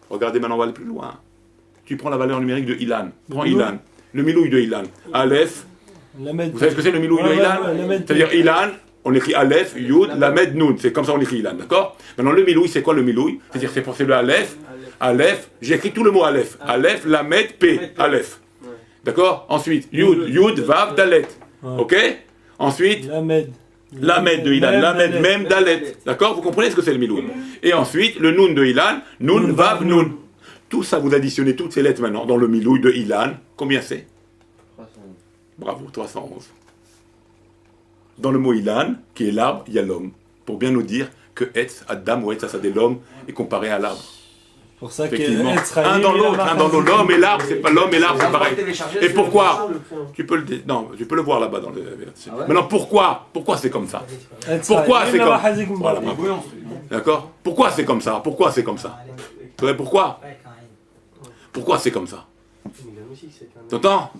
regardez maintenant, on va aller plus loin. Tu prends la valeur numérique de Ilan. Prends Ilan. Le milouï de Ilan. Aleph. Vous savez ce que c'est le milouï de Ilan? C'est-à-dire Ilan, on écrit Aleph, Yud, Lamed, Nun. C'est comme ça on écrit Ilan, d'accord? Maintenant le milouï, c'est quoi le milouï? C'est-à-dire c'est le Aleph. Aleph, j'ai écrit tout le mot Aleph. Aleph, Lamed, P. Aleph. D'accord? Ensuite, Yud, Vav, Dalet. Ok? Ensuite, Lamed de Ilan, Lamed, Mem, Dalet. D'accord? Vous comprenez ce que c'est le milouï? Et ensuite, le Nun de Ilan, Nun, Vav, Nun. Tout ça, vous additionnez toutes ces lettres maintenant dans le milouï de Ilan. Combien c'est?
311.
Bravo, 311. Dans le mot Ilan, qui est l'arbre, il y a l'homme. Pour bien nous dire que Etz, Adam ou Etz, ça c'est l'homme, est comparé à l'arbre.
Pour ça
effectivement. Un dans l'autre, l'homme et l'arbre, c'est pas l'homme et l'arbre, c'est pareil. Et pourquoi? Tu peux le voir là-bas dans le. Maintenant, pourquoi c'est comme ça? Pourquoi c'est comme ça? Voilà, d'accord? Pourquoi c'est comme ça? Pourquoi c'est comme ça? Pourquoi? Pourquoi c'est comme ça? T'entends?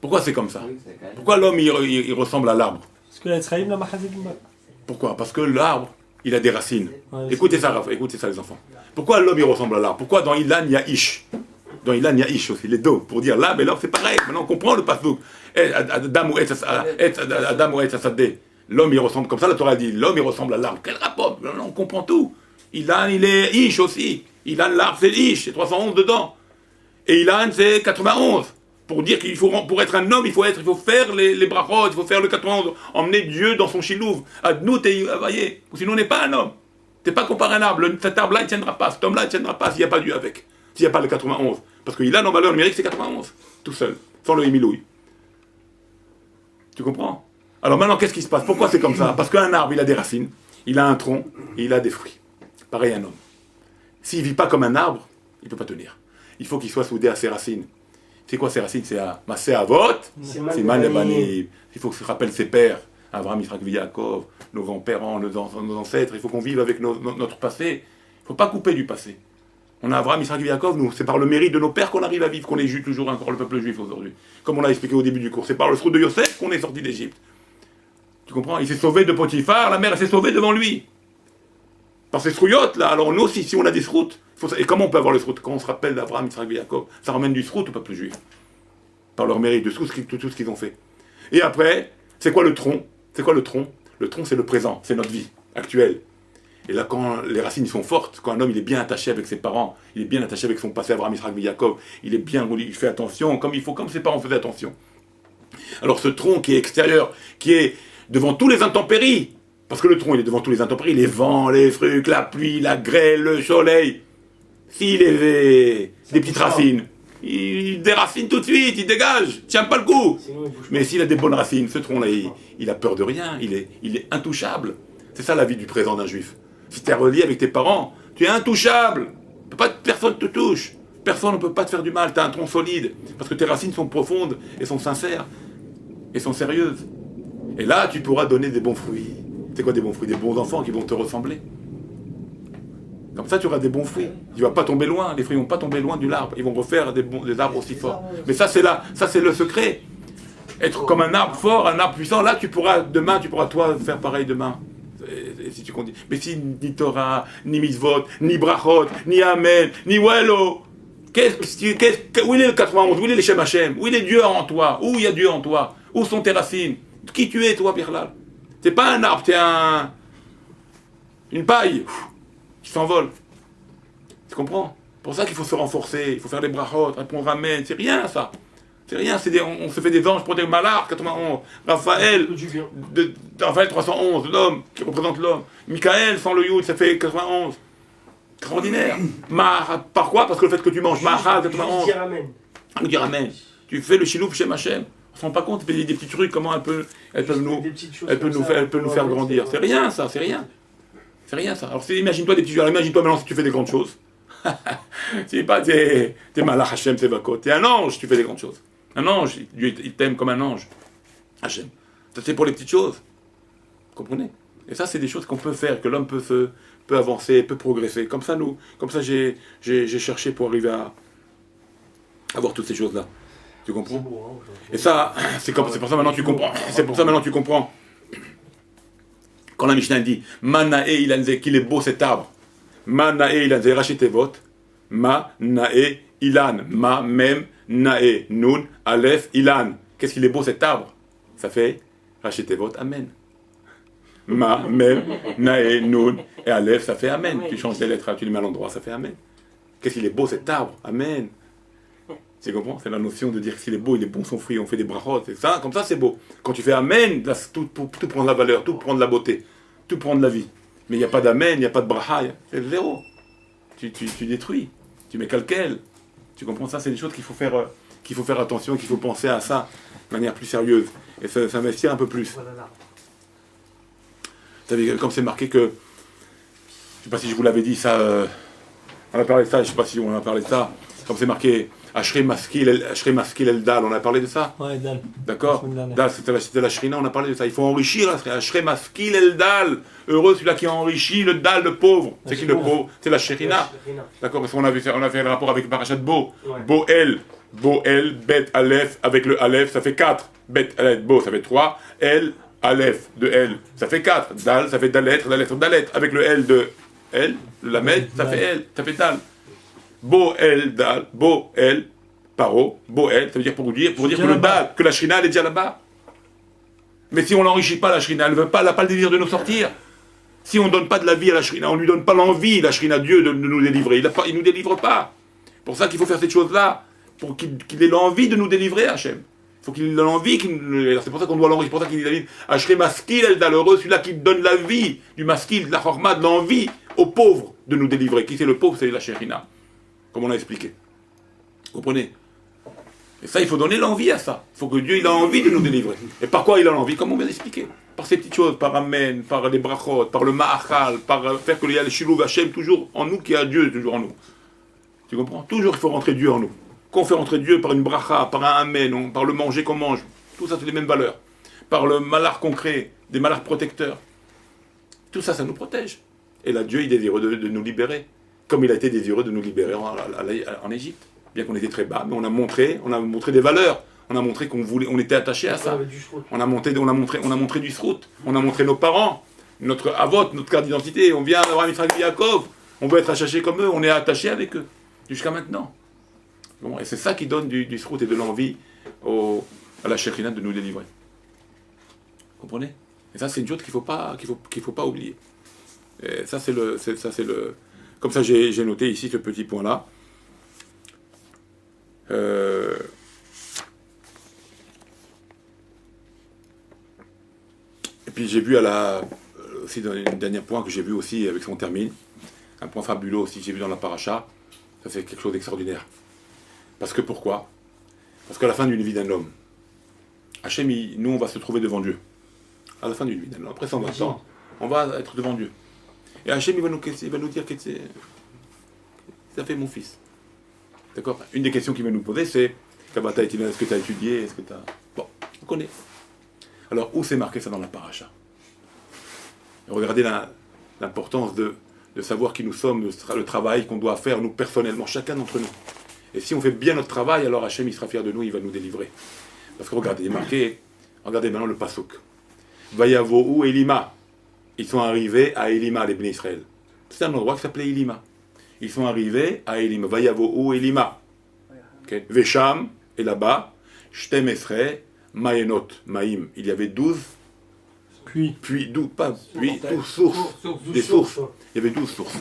Pourquoi c'est comme ça? Pourquoi l'homme il ressemble à l'arbre? Pourquoi? Parce que l'arbre, il a des racines. Écoutez ça les enfants. Pourquoi l'homme il ressemble à l'arbre? Pourquoi dans Ilan il y a Ish? Dans Ilan il y a Ish aussi, les deux, pour dire l'arbre et l'arbre c'est pareil. Maintenant on comprend le passouk. Adam ou Etz Asadeh. L'homme il ressemble comme ça, la Torah dit l'homme il ressemble à l'arbre. Quel rapport? On comprend tout. Ilan il est Ish aussi. Ilan l'arbre c'est Ish, c'est 311 dedans. Et Ilan c'est 91. Pour dire qu'il faut, pour être un homme, il faut faire les brachot, il faut faire le 91, emmener Dieu dans son chilouv. Adnout et voyez, sinon on n'est pas un homme. T'es pas comparé à un arbre, cet arbre-là il tiendra pas, cet homme-là il tiendra pas s'il n'y a pas Dieu avec, s'il n'y a pas le 91. Parce qu'il a en valeur numérique c'est 91, tout seul, sans le Emiloui. Tu comprends? Alors maintenant qu'est-ce qui se passe? Pourquoi c'est comme ça? Parce qu'un arbre il a des racines, il a un tronc et il a des fruits. Pareil un homme. S'il ne vit pas comme un arbre, il ne peut pas tenir. Il faut qu'il soit soudé à ses racines. C'est quoi ces racines? C'est à Massé Avot, c'est Manebanim. Il faut que se rappelle ses pères, Abraham, Yitzhak, Yaakov, nos grands-parents, nos ancêtres. Il faut qu'on vive avec notre passé. Il ne faut pas couper du passé. On a Abraham, Yitzhak, Yaakov, nous, c'est par le mérite de nos pères qu'on arrive à vivre, qu'on est toujours encore le peuple juif aujourd'hui. Comme on l'a expliqué au début du cours, c'est par le trou de Yosef qu'on est sorti d'Égypte. Tu comprends? Il s'est sauvé de Potiphar, la mère s'est sauvée devant lui. Par ces srouillottes là, alors nous aussi, si on a des sroutes, et comment on peut avoir le srout? Quand on se rappelle d'Abraham, Yitzhak et Yaakov, ça ramène du srout au peuple juif. Par leur mérite, de tout ce qu'ils ont fait. Et après, c'est quoi le tronc? C'est quoi le tronc? Le tronc, c'est le présent, c'est notre vie actuelle. Et là, quand les racines sont fortes, quand un homme il est bien attaché avec ses parents, il est bien attaché avec son passé, Abraham, Yitzhak et Yaakov, il fait attention, comme ses parents faisaient attention. Alors ce tronc qui est extérieur, qui est devant tous les intempéries, parce que le tronc, il est devant tous les intempéries, les vents, les trucs, la pluie, la grêle, le soleil. S'il est des petites racines, il déracine tout de suite, il dégage, tient pas le coup. Mais s'il a des bonnes racines, ce tronc-là, il a peur de rien, il est intouchable. C'est ça la vie du présent d'un juif. Si tu es relié avec tes parents, tu es intouchable. Personne ne te touche. Personne ne peut pas te faire du mal, tu as un tronc solide. Parce que tes racines sont profondes et sont sincères. Et sont sérieuses. Et là, tu pourras donner des bons fruits. C'est quoi des bons fruits? Des bons enfants qui vont te ressembler. Comme ça, tu auras des bons fruits. Tu ne vas pas tomber loin. Les fruits ne vont pas tomber loin de l'arbre. Ils vont refaire des arbres aussi forts. Mais ça, c'est le secret. Être comme un arbre fort, un arbre puissant. Là, demain, tu pourras toi faire pareil demain. Si tu continues. Mais si ni Torah, ni mitzvot, ni brachot, ni amen, ni wello. Où il est le 91? Où il est le Shem Hashem? Où il est Dieu en toi? Où il y a Dieu en toi? Où sont tes racines? Qui tu es, toi, Birlal? T'es pas un arbre, t'es une paille qui s'envole. Tu comprends? C'est pour ça qu'il faut se renforcer, il faut faire des brachot, répondre amen. C'est rien, ça. C'est rien, on se fait des anges pour des malars, 91. Raphaël 311, l'homme qui représente l'homme. Michael, sans le Yud, ça fait 91. Extraordinaire. Par quoi? Parce que le fait que tu manges Mahal, 91. On dit amen. Tu fais le chilouf chez Machem. On se rend pas compte, des petits trucs, comment elles peuvent nous faire grandir. C'est rien, ça, c'est rien. C'est rien, ça. Alors imagine-toi des petits jeux. Imagine-toi maintenant si tu fais des grandes choses. C'est pas t'es malach Hachem, t'es vakot. T'es un ange, tu fais des grandes choses. Un ange, Dieu il t'aime comme un ange. Hachem. Ça c'est pour les petites choses. Vous comprenez? Et ça c'est des choses qu'on peut faire, que l'homme peut avancer, peut progresser. Comme ça j'ai cherché pour arriver à avoir toutes ces choses-là. Tu comprends? Et ça, c'est pour ça maintenant tu comprends. C'est pour ça maintenant tu comprends. Quand la Mishnah dit Manae ilanze, qu'il est beau cet arbre. Manae ilanze, rachetevot. Manae ilan. Ma, mem, nae, nun, aleph, ilan. Qu'est-ce qu'il est beau cet arbre? Ça fait rachetevot, amen. Ma, mem, nae, nun, et aleph, ça fait amen. Tu changes les lettres, tu les mets à l'endroit, ça fait amen. Qu'est-ce qu'il est beau cet arbre? Amen. Tu comprends? C'est la notion de dire qu'il est beau, il est bon son fruit, on fait des brachot, c'est ça, comme ça c'est beau. Quand tu fais amen, là, tout prend de la valeur, tout prend de la beauté, tout prend de la vie. Mais il n'y a pas d'amen, il n'y a pas de bracha, c'est zéro. Tu détruis, tu mets calquel. Tu comprends? Ça, c'est des choses qu'il faut faire attention, qu'il faut penser à ça de manière plus sérieuse et s'investir un peu plus. Comme c'est marqué que, je ne sais pas si je vous l'avais dit, ça, on a parlé de ça, je ne sais pas si on a parlé de ça, comme c'est marqué. Ashrei Maskil El Dal, on a parlé de ça?
Ouais, Dal.
D'accord? Dal, c'était la Shrina, on a parlé de ça. Il faut enrichir Ashrei Maskil El Dal. Heureux celui-là qui enrichit le Dal, le pauvre. C'est qui le pauvre? C'est la Shrina. D'accord? Parce qu'on a fait le rapport avec Parashat Bo. Bo El, Bet Aleph, avec le Aleph, ça fait 4. Bet Aleph, Bo, ça fait 3. El, Aleph, de El, ça fait 4. Dal, ça fait Dalet, la lettre Dalet. Avec le L de El, le Lamed, ça fait El, ça fait Dal. Bo el dal, bo el, paro, bo el, ça veut dire pour dire que le dal, que la shrina elle est déjà là-bas. Mais si on n'enrichit pas la shrina, elle n'a pas le désir de nous sortir. Si on ne donne pas de la vie à la shrina, on ne lui donne pas l'envie, la shrina, Dieu, de nous délivrer. Il ne nous délivre pas. Pour ça qu'il faut faire cette chose-là, pour qu'il ait l'envie de nous délivrer, Hachem. Il faut qu'il ait l'envie, c'est pour ça qu'on doit l'enrichir, c'est pour ça qu'il dit Ashrei Maskil el Dal, heureux celui-là qui donne la vie, du maskil, de la chorma, de l'envie aux pauvres de nous délivrer. Qui c'est le pauvre? C'est la shrina. Comme on a expliqué. Vous comprenez? Et ça, il faut donner l'envie à ça. Il faut que Dieu il a envie de nous délivrer. Et par quoi il a l'envie? Comme on vient d'expliquer. Par ces petites choses, par Amen, par les brachot, par le Ma'achal, par faire que il y a le Shiluv Hashem toujours en nous, qu'il y a Dieu toujours en nous. Tu comprends? Toujours il faut rentrer Dieu en nous. Quand on fait rentrer Dieu par une bracha, par un Amen, par le manger qu'on mange, tout ça c'est les mêmes valeurs. Par le malar qu'on crée, des malars protecteurs. Tout ça, ça nous protège. Et là, Dieu il est désireux de nous libérer. Comme il a été désireux de nous libérer en Égypte. Bien qu'on était très bas, mais on a montré des valeurs. On a montré on était attaché à ça. On a montré du srout. On a montré nos parents, notre avot, notre carte d'identité. On vient d'avoir Yitzhak et Yaakov. On veut être attaché comme eux. On est attaché avec eux jusqu'à maintenant. Bon, et c'est ça qui donne du srout et de l'envie à la Shekhinah de nous délivrer. Vous comprenez? Et ça, c'est une chose qu'il faut pas oublier. Et ça, c'est le. Comme ça, j'ai noté ici ce petit point-là. Et puis j'ai vu aussi dans un dernier point que j'ai vu aussi avec son termine, un point fabuleux aussi que j'ai vu dans la paracha, Ça, c'est quelque chose d'extraordinaire. Parce que pourquoi? Parce qu'à la fin d'une vie d'un homme, Hachem, nous, on va se trouver devant Dieu. À la fin d'une vie d'un homme. Après 120 ans, on va être devant Dieu. Et Hachem, il va nous dire que ça fait mon fils. D'accord? Une des questions qu'il va nous poser, c'est est-ce que tu as étudié? Est-ce que tu as... Bon, on connaît. Alors, où c'est marqué ça dans la paracha? Regardez l'importance de savoir qui nous sommes, le travail qu'on doit faire, nous, personnellement, chacun d'entre nous. Et si on fait bien notre travail, alors Hachem, il sera fier de nous, il va nous délivrer. Parce que regardez, il est marqué, regardez maintenant le pasuk. Vayavohu Elima. Ils sont arrivés à Elima, les Bnei Israël. C'est un endroit qui s'appelait Elima. Ils sont arrivés à Elima. Vayavohu Elima. Okay. Vesham, et là-bas, Shtem Esrei, Mayenot, Maïm. Il y avait 12 sources. Des sources. Il y avait 12 sources.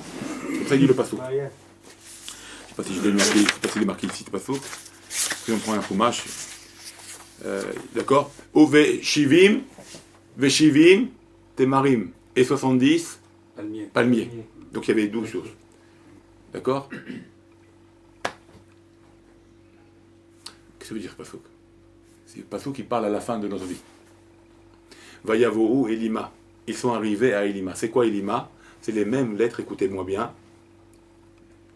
C'est ça qu'il dit le pasuk. Je ne sais pas si je l'ai marqué, je ne sais pas s'il est marqué ici, le pasuk. Si on prend un foumash, d'accord. Ove Shivim, Veshivim, Temarim. Et 70 palmiers. Donc il y avait 12 choses. D'accord? Qu'est-ce que ça veut dire, Passouk? C'est Passouk qui parle à la fin de notre vie. Vayavohu Elima. Ils sont arrivés à Elima. C'est quoi Elima? C'est les mêmes lettres, écoutez-moi bien.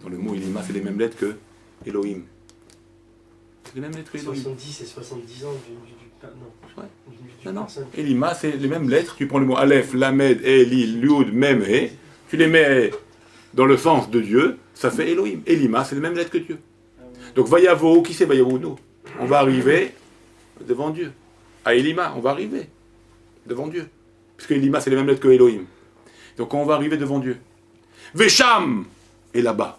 Dans le mot Elima, c'est les mêmes lettres que Elohim. C'est les mêmes lettres que Elohim.
70 et 70 ans
non. Elima, c'est les mêmes lettres. Tu prends le mot Aleph, Lamed, Eli, Liud, Mem, He. Tu les mets dans le sens de Dieu, ça fait Elohim. Elima, c'est les mêmes lettres que Dieu. Donc Vayavohu, qui c'est Vayavohu? Nous. On va arriver devant Dieu. À Elima, on va arriver devant Dieu. Puisque Elima, c'est les mêmes lettres que Elohim. Donc on va arriver devant Dieu. Vesham est là-bas.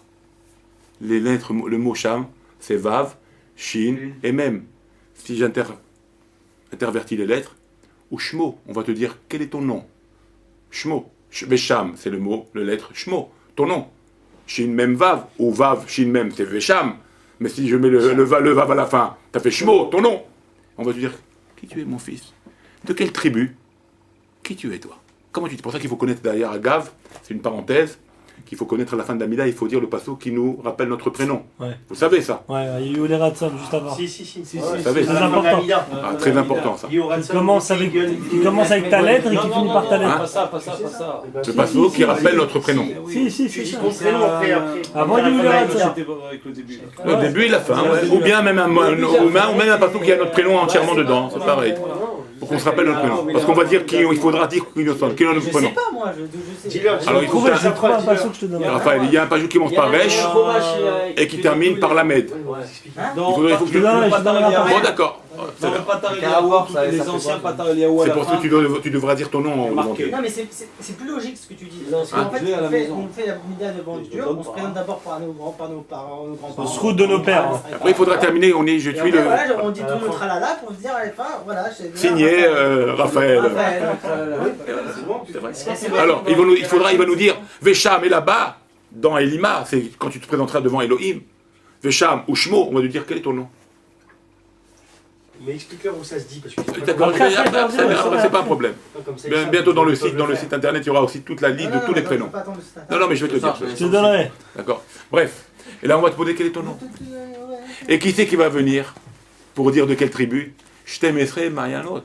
Les lettres, le mot Sham, c'est Vav, Shin et Mem. Si j'intervertis les lettres, ou Shmo, on va te dire quel est ton nom. Shmo. Vesham, c'est le mot, le lettre Shmo, ton nom. Shin Mem Vav, ou Vav, Shin Mem, c'est Vesham. Mais si je mets le Vav à la fin, t'as fait Shmo, ton nom. On va te dire, qui tu es mon fils? De quelle tribu? Qui tu es toi? Comment tu dis? C'est pour ça qu'il faut connaître d'ailleurs à Gav, c'est une parenthèse, qu'il faut connaître à la fin de l'Amida, il faut dire le passouk qui nous rappelle notre prénom. Ouais. Vous savez ça?
Ouais, il y a eu les Ratson juste avant.
Si.
Vous savez,
c'est important.
Très important ça.
Il commence avec ta lettre et qui finit par ta lettre.
Pas ça.
Le passouk qui rappelle notre prénom.
Si, c'est ça.
Ton prénom après.
Avant, il y a eu les Ratson.
Le début et la fin, ouais. Ou bien même un passouk qui a notre prénom entièrement dedans, c'est pareil. Pour qu'on se rappelle notre prénom. Parce qu'on va dire il faudra dire quel est notre prénom.
Je sais pas moi, je sais.
Alors il faut
j'ai trouvé un passouk que je te donne.
Raphaël, il y a un passouk qui commence par Resh et qui termine par Lamed. Il faut que je te donne. Bon d'accord.
Les anciens Patar Eliaou.
C'est pour ça que tu devras dire ton nom.
Non mais c'est plus logique ce que tu dis. Parce qu'en fait, on fait la Mida devant Dieu, on se présente d'abord par nos grands-parents, nos grands-parents.
On se route de nos pères.
Après il faudra terminer, je suis le...
On dit tout le tralala pour se dire à la fin, voilà.
Signé Raphaël. C'est vrai. Alors il va nous dire, Vesham est là-bas, dans Elima, c'est quand tu te présenteras devant Elohim. Vesham ou Shmo, on va te dire quel est ton nom.
Mais explique-leur où ça se dit. Parce que
d'accord, c'est pas un problème. Bientôt dans le site internet, il y aura aussi toute la liste de tous les prénoms. Non, mais je vais te le dire.
Je te donnerai.
D'accord. Bref. Et là, on va te poser quel est ton nom. Et qui c'est qui va venir pour dire de quelle tribu? Shtem Esrei Mayanot.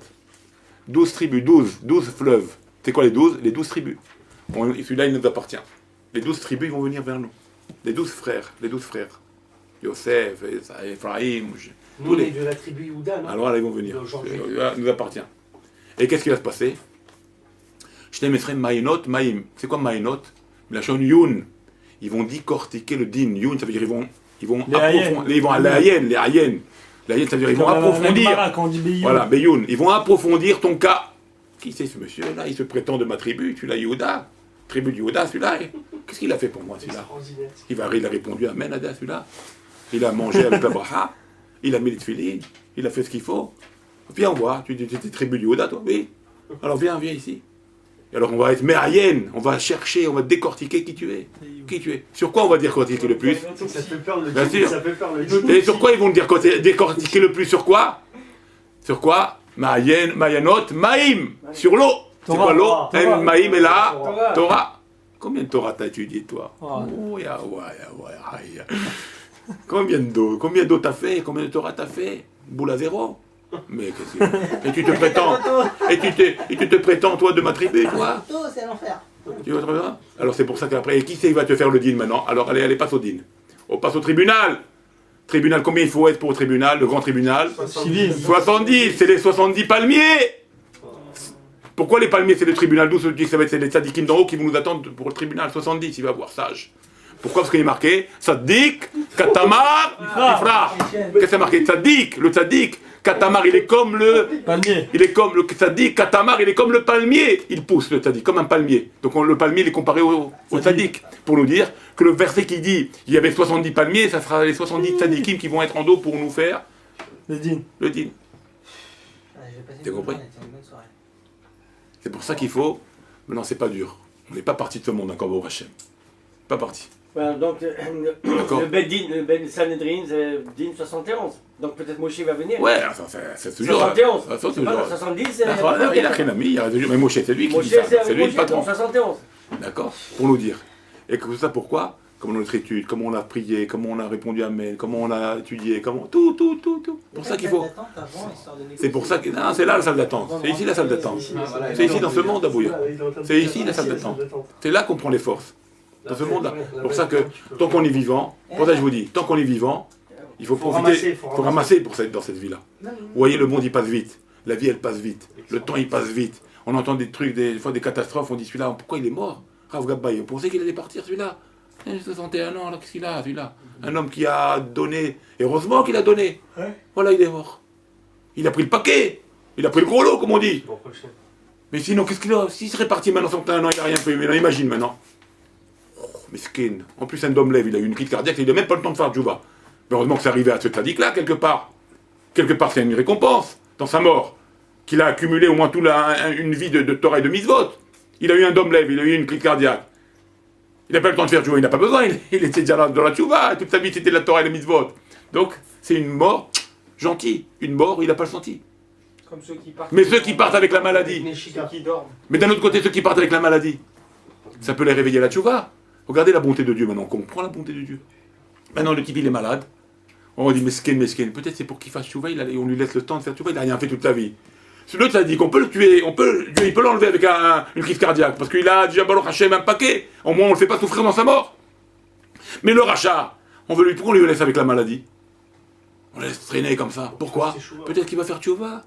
12 tribus, 12 fleuves. C'est quoi les 12? Les 12 tribus. Celui-là, il nous appartient. Les 12 tribus, ils vont venir vers nous. Les 12 frères. Yosef, Ephraim.
Nous, on est de la tribu Yehuda, non?
Alors là, ils vont venir. Ça nous appartient. Et qu'est-ce qui va se passer? Shtem Esrei Mayanot, Maïm. C'est quoi Mayanot? La chaîne Youn. Ils vont décortiquer le din. Youn, ça veut dire ils vont à la Hayen, les Hayen. La Hayen, ça veut dire ils vont approfondir. Voilà, Beyoun. Ils vont approfondir ton cas. Qui c'est ce monsieur-là? Il se prétend de ma tribu. Tu l'as Yehuda. Tribu de Yehuda, celui-là. Qu'est-ce qu'il a fait pour moi, celui-là? Il a répondu Amen à celui-là. Il a mangé avec la bracha. Il a mis les tefilines. Il a fait ce qu'il faut. Viens voir. Tu es tribu de Yehuda, toi? Oui. Alors viens ici. Et alors on va être Mehayen, on va chercher, on va décortiquer qui tu es. Sur quoi on va décortiquer le plus?
Ça fait peur le
Bien sûr.
Ça fait peur le
Et sur quoi ils vont décortiquer le plus? Sur quoi? Mahayen, Mayanot, Maïm. Sur l'eau. C'est quoi l'eau? Maïm est là. Torah. Combien de Torah t'as étudié, toi? Combien d'eau t'as fait? Combien de Torah t'as fait? Boule à zéro. Mais qu'est-ce que... Et tu te prétends... Et tu te prétends, toi, de m'attribuer, toi?
C'est l'enfer.
Tu vois très bien? Alors c'est pour ça qu'après... Et qui c'est qui va te faire le dîn maintenant? Alors allez, passe au dîn. On passe au tribunal. Tribunal, combien il faut être pour le tribunal? Le grand tribunal? 70, c'est les 70 palmiers. Pourquoi les palmiers, c'est le tribunal? D'où se dit que ça va être les tzadikim d'en haut qui vont nous attendre pour le tribunal? 70, il va avoir sage. Pourquoi? Parce qu'il est marqué Tzadik, Katamar, Ifrah. Qu'est-ce que c'est marqué? Tzadik, le Tzadik, Katamar, il est comme le palmier. Il est comme le Tzadik, Katamar, il est comme le palmier. Il pousse le Tzadik, comme un palmier. Donc le palmier, il est comparé au Tzadik. Pour nous dire que le verset qui dit il y avait 70 palmiers, ça sera les 70 Tzadikim qui vont être en dos pour nous faire
le din.
Le din. T'as compris? C'est pour ça qu'il faut. Mais non, c'est pas dur. On n'est pas parti de ce monde encore au Hachem. Pas parti.
Voilà, donc le Ben Sanhedrin, c'est Din 71. Donc peut-être Moshe va venir.
Ouais, c'est toujours.
71.
Ça, toujours.
70,
il a rien à mis. Mais Moshe, c'est lui qui dit ça. C'est lui le patron.
71.
D'accord? Pour nous dire. Et que ça, pourquoi? Comment notre étude, comment on a prié, comment on a répondu à mail, comment on a étudié, comment. Tout. Pour ça qu'il faut. C'est pour ça que. Non, c'est là la salle d'attente. C'est ici la salle d'attente. C'est ici dans ce monde, Abouya. C'est ici la salle d'attente. C'est là qu'on prend les forces. Dans ce monde-là. C'est pour ça que, tant qu'on est vivant, pour ça je vous dis, tant qu'on est vivant, il faut profiter, il faut ramasser dans cette vie-là. Vous voyez, le monde il passe vite, la vie elle passe vite, le temps il passe vite. On entend des trucs, des fois des catastrophes, on dit celui-là, pourquoi il est mort? Rav Gabbaï, on pensait qu'il allait partir celui-là. Il a 61 ans, alors qu'est-ce qu'il a celui-là? Un homme qui a donné, heureusement qu'il a donné. Voilà, il est mort. Il a pris le paquet, il a pris le gros lot, comme on dit. Mais sinon, qu'est-ce qu'il a? S'il serait parti maintenant 61 ans, il n'a rien fait, mais imagine maintenant. Miskin. En plus, un homme lève, il a eu une crise cardiaque, il n'a même pas le temps de faire Djouba. Mais heureusement que c'est arrivé à ce tzaddik-là, quelque part. Quelque part, c'est une récompense dans sa mort, qu'il a accumulé au moins toute une vie de Torah et de mitzvot. Il a eu un homme lève, il a eu une crise cardiaque. Il n'a pas le temps de faire Djouba, il n'a pas besoin, il était déjà dans la Djouba, toute sa vie c'était de la Torah et de mitzvot. Donc, c'est une mort gentille. Une mort, il n'a pas senti.
Comme ceux qui partent.
Mais ceux qui partent avec la maladie. Mais d'un autre côté, ceux qui partent avec la maladie, ça peut les réveiller à la Djouba. Regardez la bonté de Dieu maintenant, on comprend la bonté de Dieu. Maintenant le type il est malade, on dit mesquin. Peut-être c'est pour qu'il fasse tchouva, on lui laisse le temps de faire tchouva, il n'a rien fait toute sa vie. L'autre ça dit qu'on peut le tuer, Dieu il peut l'enlever avec une crise cardiaque, parce qu'il a déjà Baruch Hashem un paquet, au moins on ne le fait pas souffrir dans sa mort. Mais le rachat, pourquoi on lui laisse avec la maladie? On le laisse traîner comme ça, pourquoi? Peut-être qu'il va faire tchouva,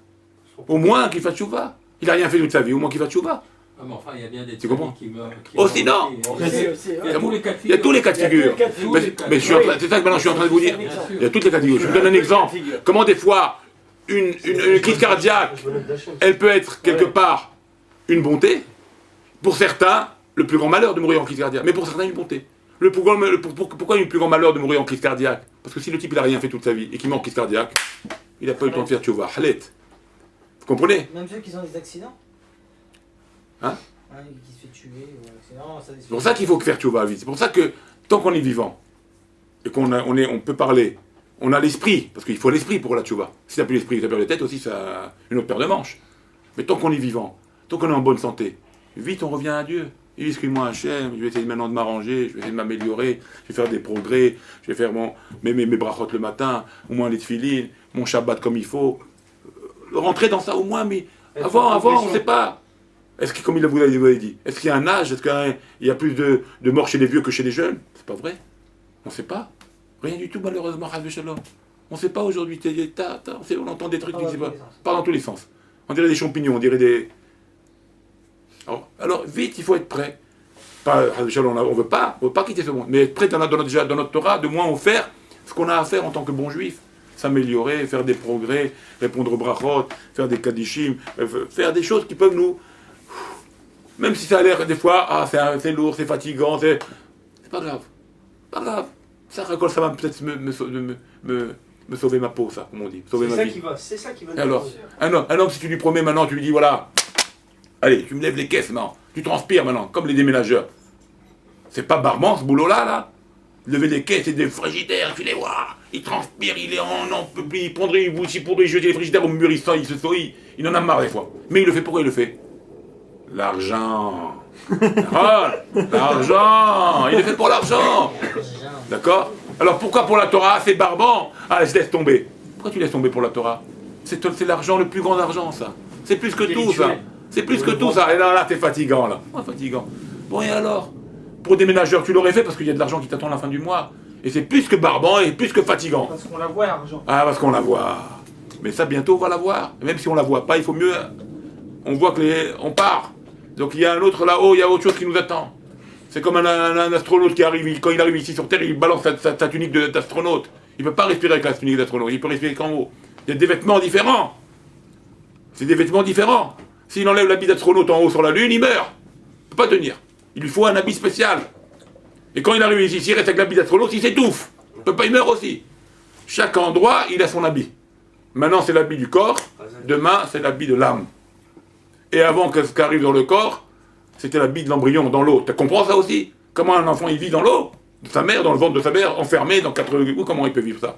au moins qu'il fasse tchouva. Il n'a rien fait toute sa vie, au moins qu'il fasse tchouva.
Mais enfin, il y a bien des
tu comprends?
qui meurent.
Oh, sinon il y a tous les cas de figure. Mais c'est ça que maintenant je suis en train de vous dire. Il y a toutes les cas de figure. Je vous donne un exemple. Comment des fois, une crise cardiaque, elle peut être quelque part une bonté. Pour certains, le plus grand malheur de mourir en crise cardiaque. Mais pour certains, une bonté. Pourquoi le plus grand malheur de mourir en crise cardiaque? Parce que si le type il n'a rien fait toute sa vie et qu'il meurt en crise cardiaque, il n'a pas eu le temps de faire tchouva. Halet. Vous comprenez?
Même ceux qui ont des accidents.
Hein?
Qui se fait tuer ou accident, ça.
C'est pour ça qu'il faut faire tchouva vite. C'est pour ça que tant qu'on est vivant et on peut parler, on a l'esprit, parce qu'il faut l'esprit pour la tchouva. Si t'as plus l'esprit, t'as peur de tête aussi, ça une autre paire de manches. Mais tant qu'on est vivant, tant qu'on est en bonne santé, vite on revient à Dieu. Il dit excuse-moi Hachem, je vais essayer maintenant de m'arranger, je vais essayer de m'améliorer, je vais faire des progrès, je vais faire mes brachot le matin, au moins les tefilines, mon Shabbat comme il faut. Rentrer dans ça au moins, mais avant on ne sait pas. Est-ce que, comme vous l'avez dit, est-ce qu'il y a un âge, est-ce qu'il y a plus de morts chez les vieux que chez les jeunes? C'est pas vrai. On ne sait pas. Rien du tout, malheureusement, Chas v'Shalom. On ne sait pas aujourd'hui. On entend des trucs qui ne sais pas. Pas dans tous les sens. On dirait des champignons, on dirait des... Alors vite, il faut être prêt. Pas, Chas v'Shalom, on ne veut pas quitter ce monde. Mais être prêt déjà dans notre Torah, de moins faire ce qu'on a à faire en tant que bon juif. S'améliorer, faire des progrès, répondre aux brachot, faire des kadishim, faire des choses qui peuvent nous... Même si ça a l'air des fois, c'est lourd, c'est fatigant, c'est pas grave. Pas grave. Ça va peut-être me sauver ma peau, ça, comme on dit. Sauver ma vie.
C'est ça qui va.
Alors, un homme, si tu lui promets maintenant, tu lui dis voilà, allez, tu me lèves les caisses maintenant, tu transpires maintenant, comme les déménageurs. C'est pas barbant ce boulot-là, là. Lever les caisses et des frigidaires, tu les vois, il transpire, il est en peut plus, il prendrait une bouche, il pourrait jeter les frigidaires au mur, il se souille, il en a marre des fois. Mais il le fait, pourquoi il le fait? L'argent, Ah, l'argent, il est fait pour l'argent. D'accord? Alors pourquoi pour la Torah, c'est barbant? Ah, je laisse tomber. Pourquoi tu laisses tomber pour la Torah? C'est l'argent, le plus grand argent, ça. C'est plus que tout, ça. C'est plus que tout, ça. Et là, t'es fatigant, là. Oh, fatigant. Bon, et alors? Pour des ménageurs, tu l'aurais fait parce qu'il y a de l'argent qui t'attend à la fin du mois. Et c'est plus que barbant et plus que fatigant.
Parce qu'on la voit, l'argent.
Ah, parce qu'on la voit. Mais ça, bientôt, on va la voir. Même si on la voit pas, il faut mieux... On voit que on part. Donc il y a un autre là-haut, il y a autre chose qui nous attend. C'est comme un astronaute qui arrive, quand il arrive ici sur Terre, il balance sa tunique d'astronaute. Il ne peut pas respirer avec la tunique d'astronaute, il peut respirer qu'en haut. Il y a des vêtements différents. C'est des vêtements différents. S'il enlève l'habit d'astronaute en haut sur la Lune, il meurt. Il ne peut pas tenir. Il lui faut un habit spécial. Et quand il arrive ici, s'il reste avec l'habit d'astronaute, il s'étouffe. Il meurt aussi. Chaque endroit, il a son habit. Maintenant, c'est l'habit du corps. Demain, c'est l'habit de l'âme. Et avant que ce qui arrive dans le corps, c'était l'habit de l'embryon dans l'eau. Tu comprends ça aussi? Comment un enfant il vit dans l'eau? De sa mère, dans le ventre de sa mère, enfermé dans 4 ou comment il peut vivre ça?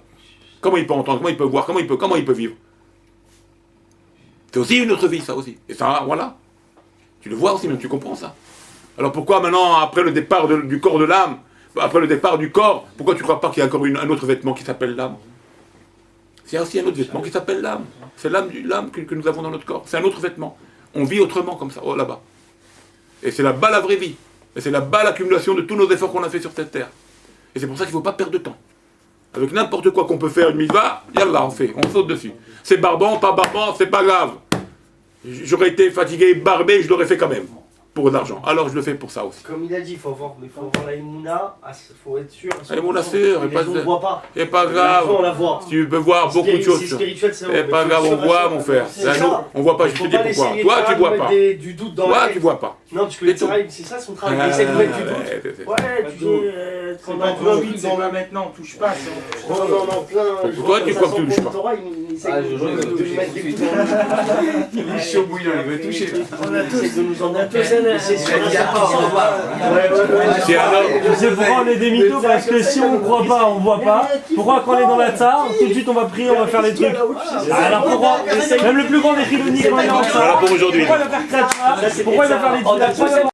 Comment il peut entendre? Comment il peut voir? Comment il peut vivre? C'est aussi une autre vie, ça aussi. Et ça, voilà. Tu le vois aussi, mais tu comprends ça. Alors pourquoi maintenant, après le départ du corps de l'âme, après le départ du corps, pourquoi tu ne crois pas qu'il y a encore un autre vêtement qui s'appelle l'âme? Il y a aussi un autre vêtement qui s'appelle l'âme. C'est l'âme que nous avons dans notre corps. C'est un autre vêtement. On vit autrement comme ça, oh, là-bas. Et c'est là-bas la vraie vie. Et c'est là-bas l'accumulation de tous nos efforts qu'on a fait sur cette terre. Et c'est pour ça qu'il ne faut pas perdre de temps. Avec n'importe quoi qu'on peut faire une mitzvah, yallah, on fait, on saute dessus. C'est barbant, pas barbant, c'est pas grave. J'aurais été fatigué, barbé, je l'aurais fait quand même. Pour de l'argent. Alors je le fais pour ça aussi.
Comme il a dit, il faut avoir la Emouna, il faut être sûr.
La Emouna sûre, et pas grave.
On la voit.
Tu peux voir beaucoup de choses.
C'est spirituel, c'est
et pas grave, on voit, mon frère. On voit pas, je te dis pourquoi. Toi, tu vois pas. Toi, tu vois pas.
Non, parce que c'est ça son travail. Il essaie de mettre du doute. Ouais, tu dis.
Quand on a plein vite, c'est pas maintenant, on touche pas.
Non, plein.
Toi, tu crois que tu touches pas.
Il essaie de mettre du doute.
Il est chaud bouillant, il veut toucher.
On a tous en
Je sais pourquoi on est des mythos, parce que si on ne croit pas, on ne voit pas. Pourquoi quand on est dans la tsar, tout de suite on va prier, on va faire les trucs. Alors pourquoi? Même le plus grand des chiloniques quand il est en tsar,
pour aujourd'hui.
pourquoi il va faire Kratcha? Pourquoi il va faire les trucs?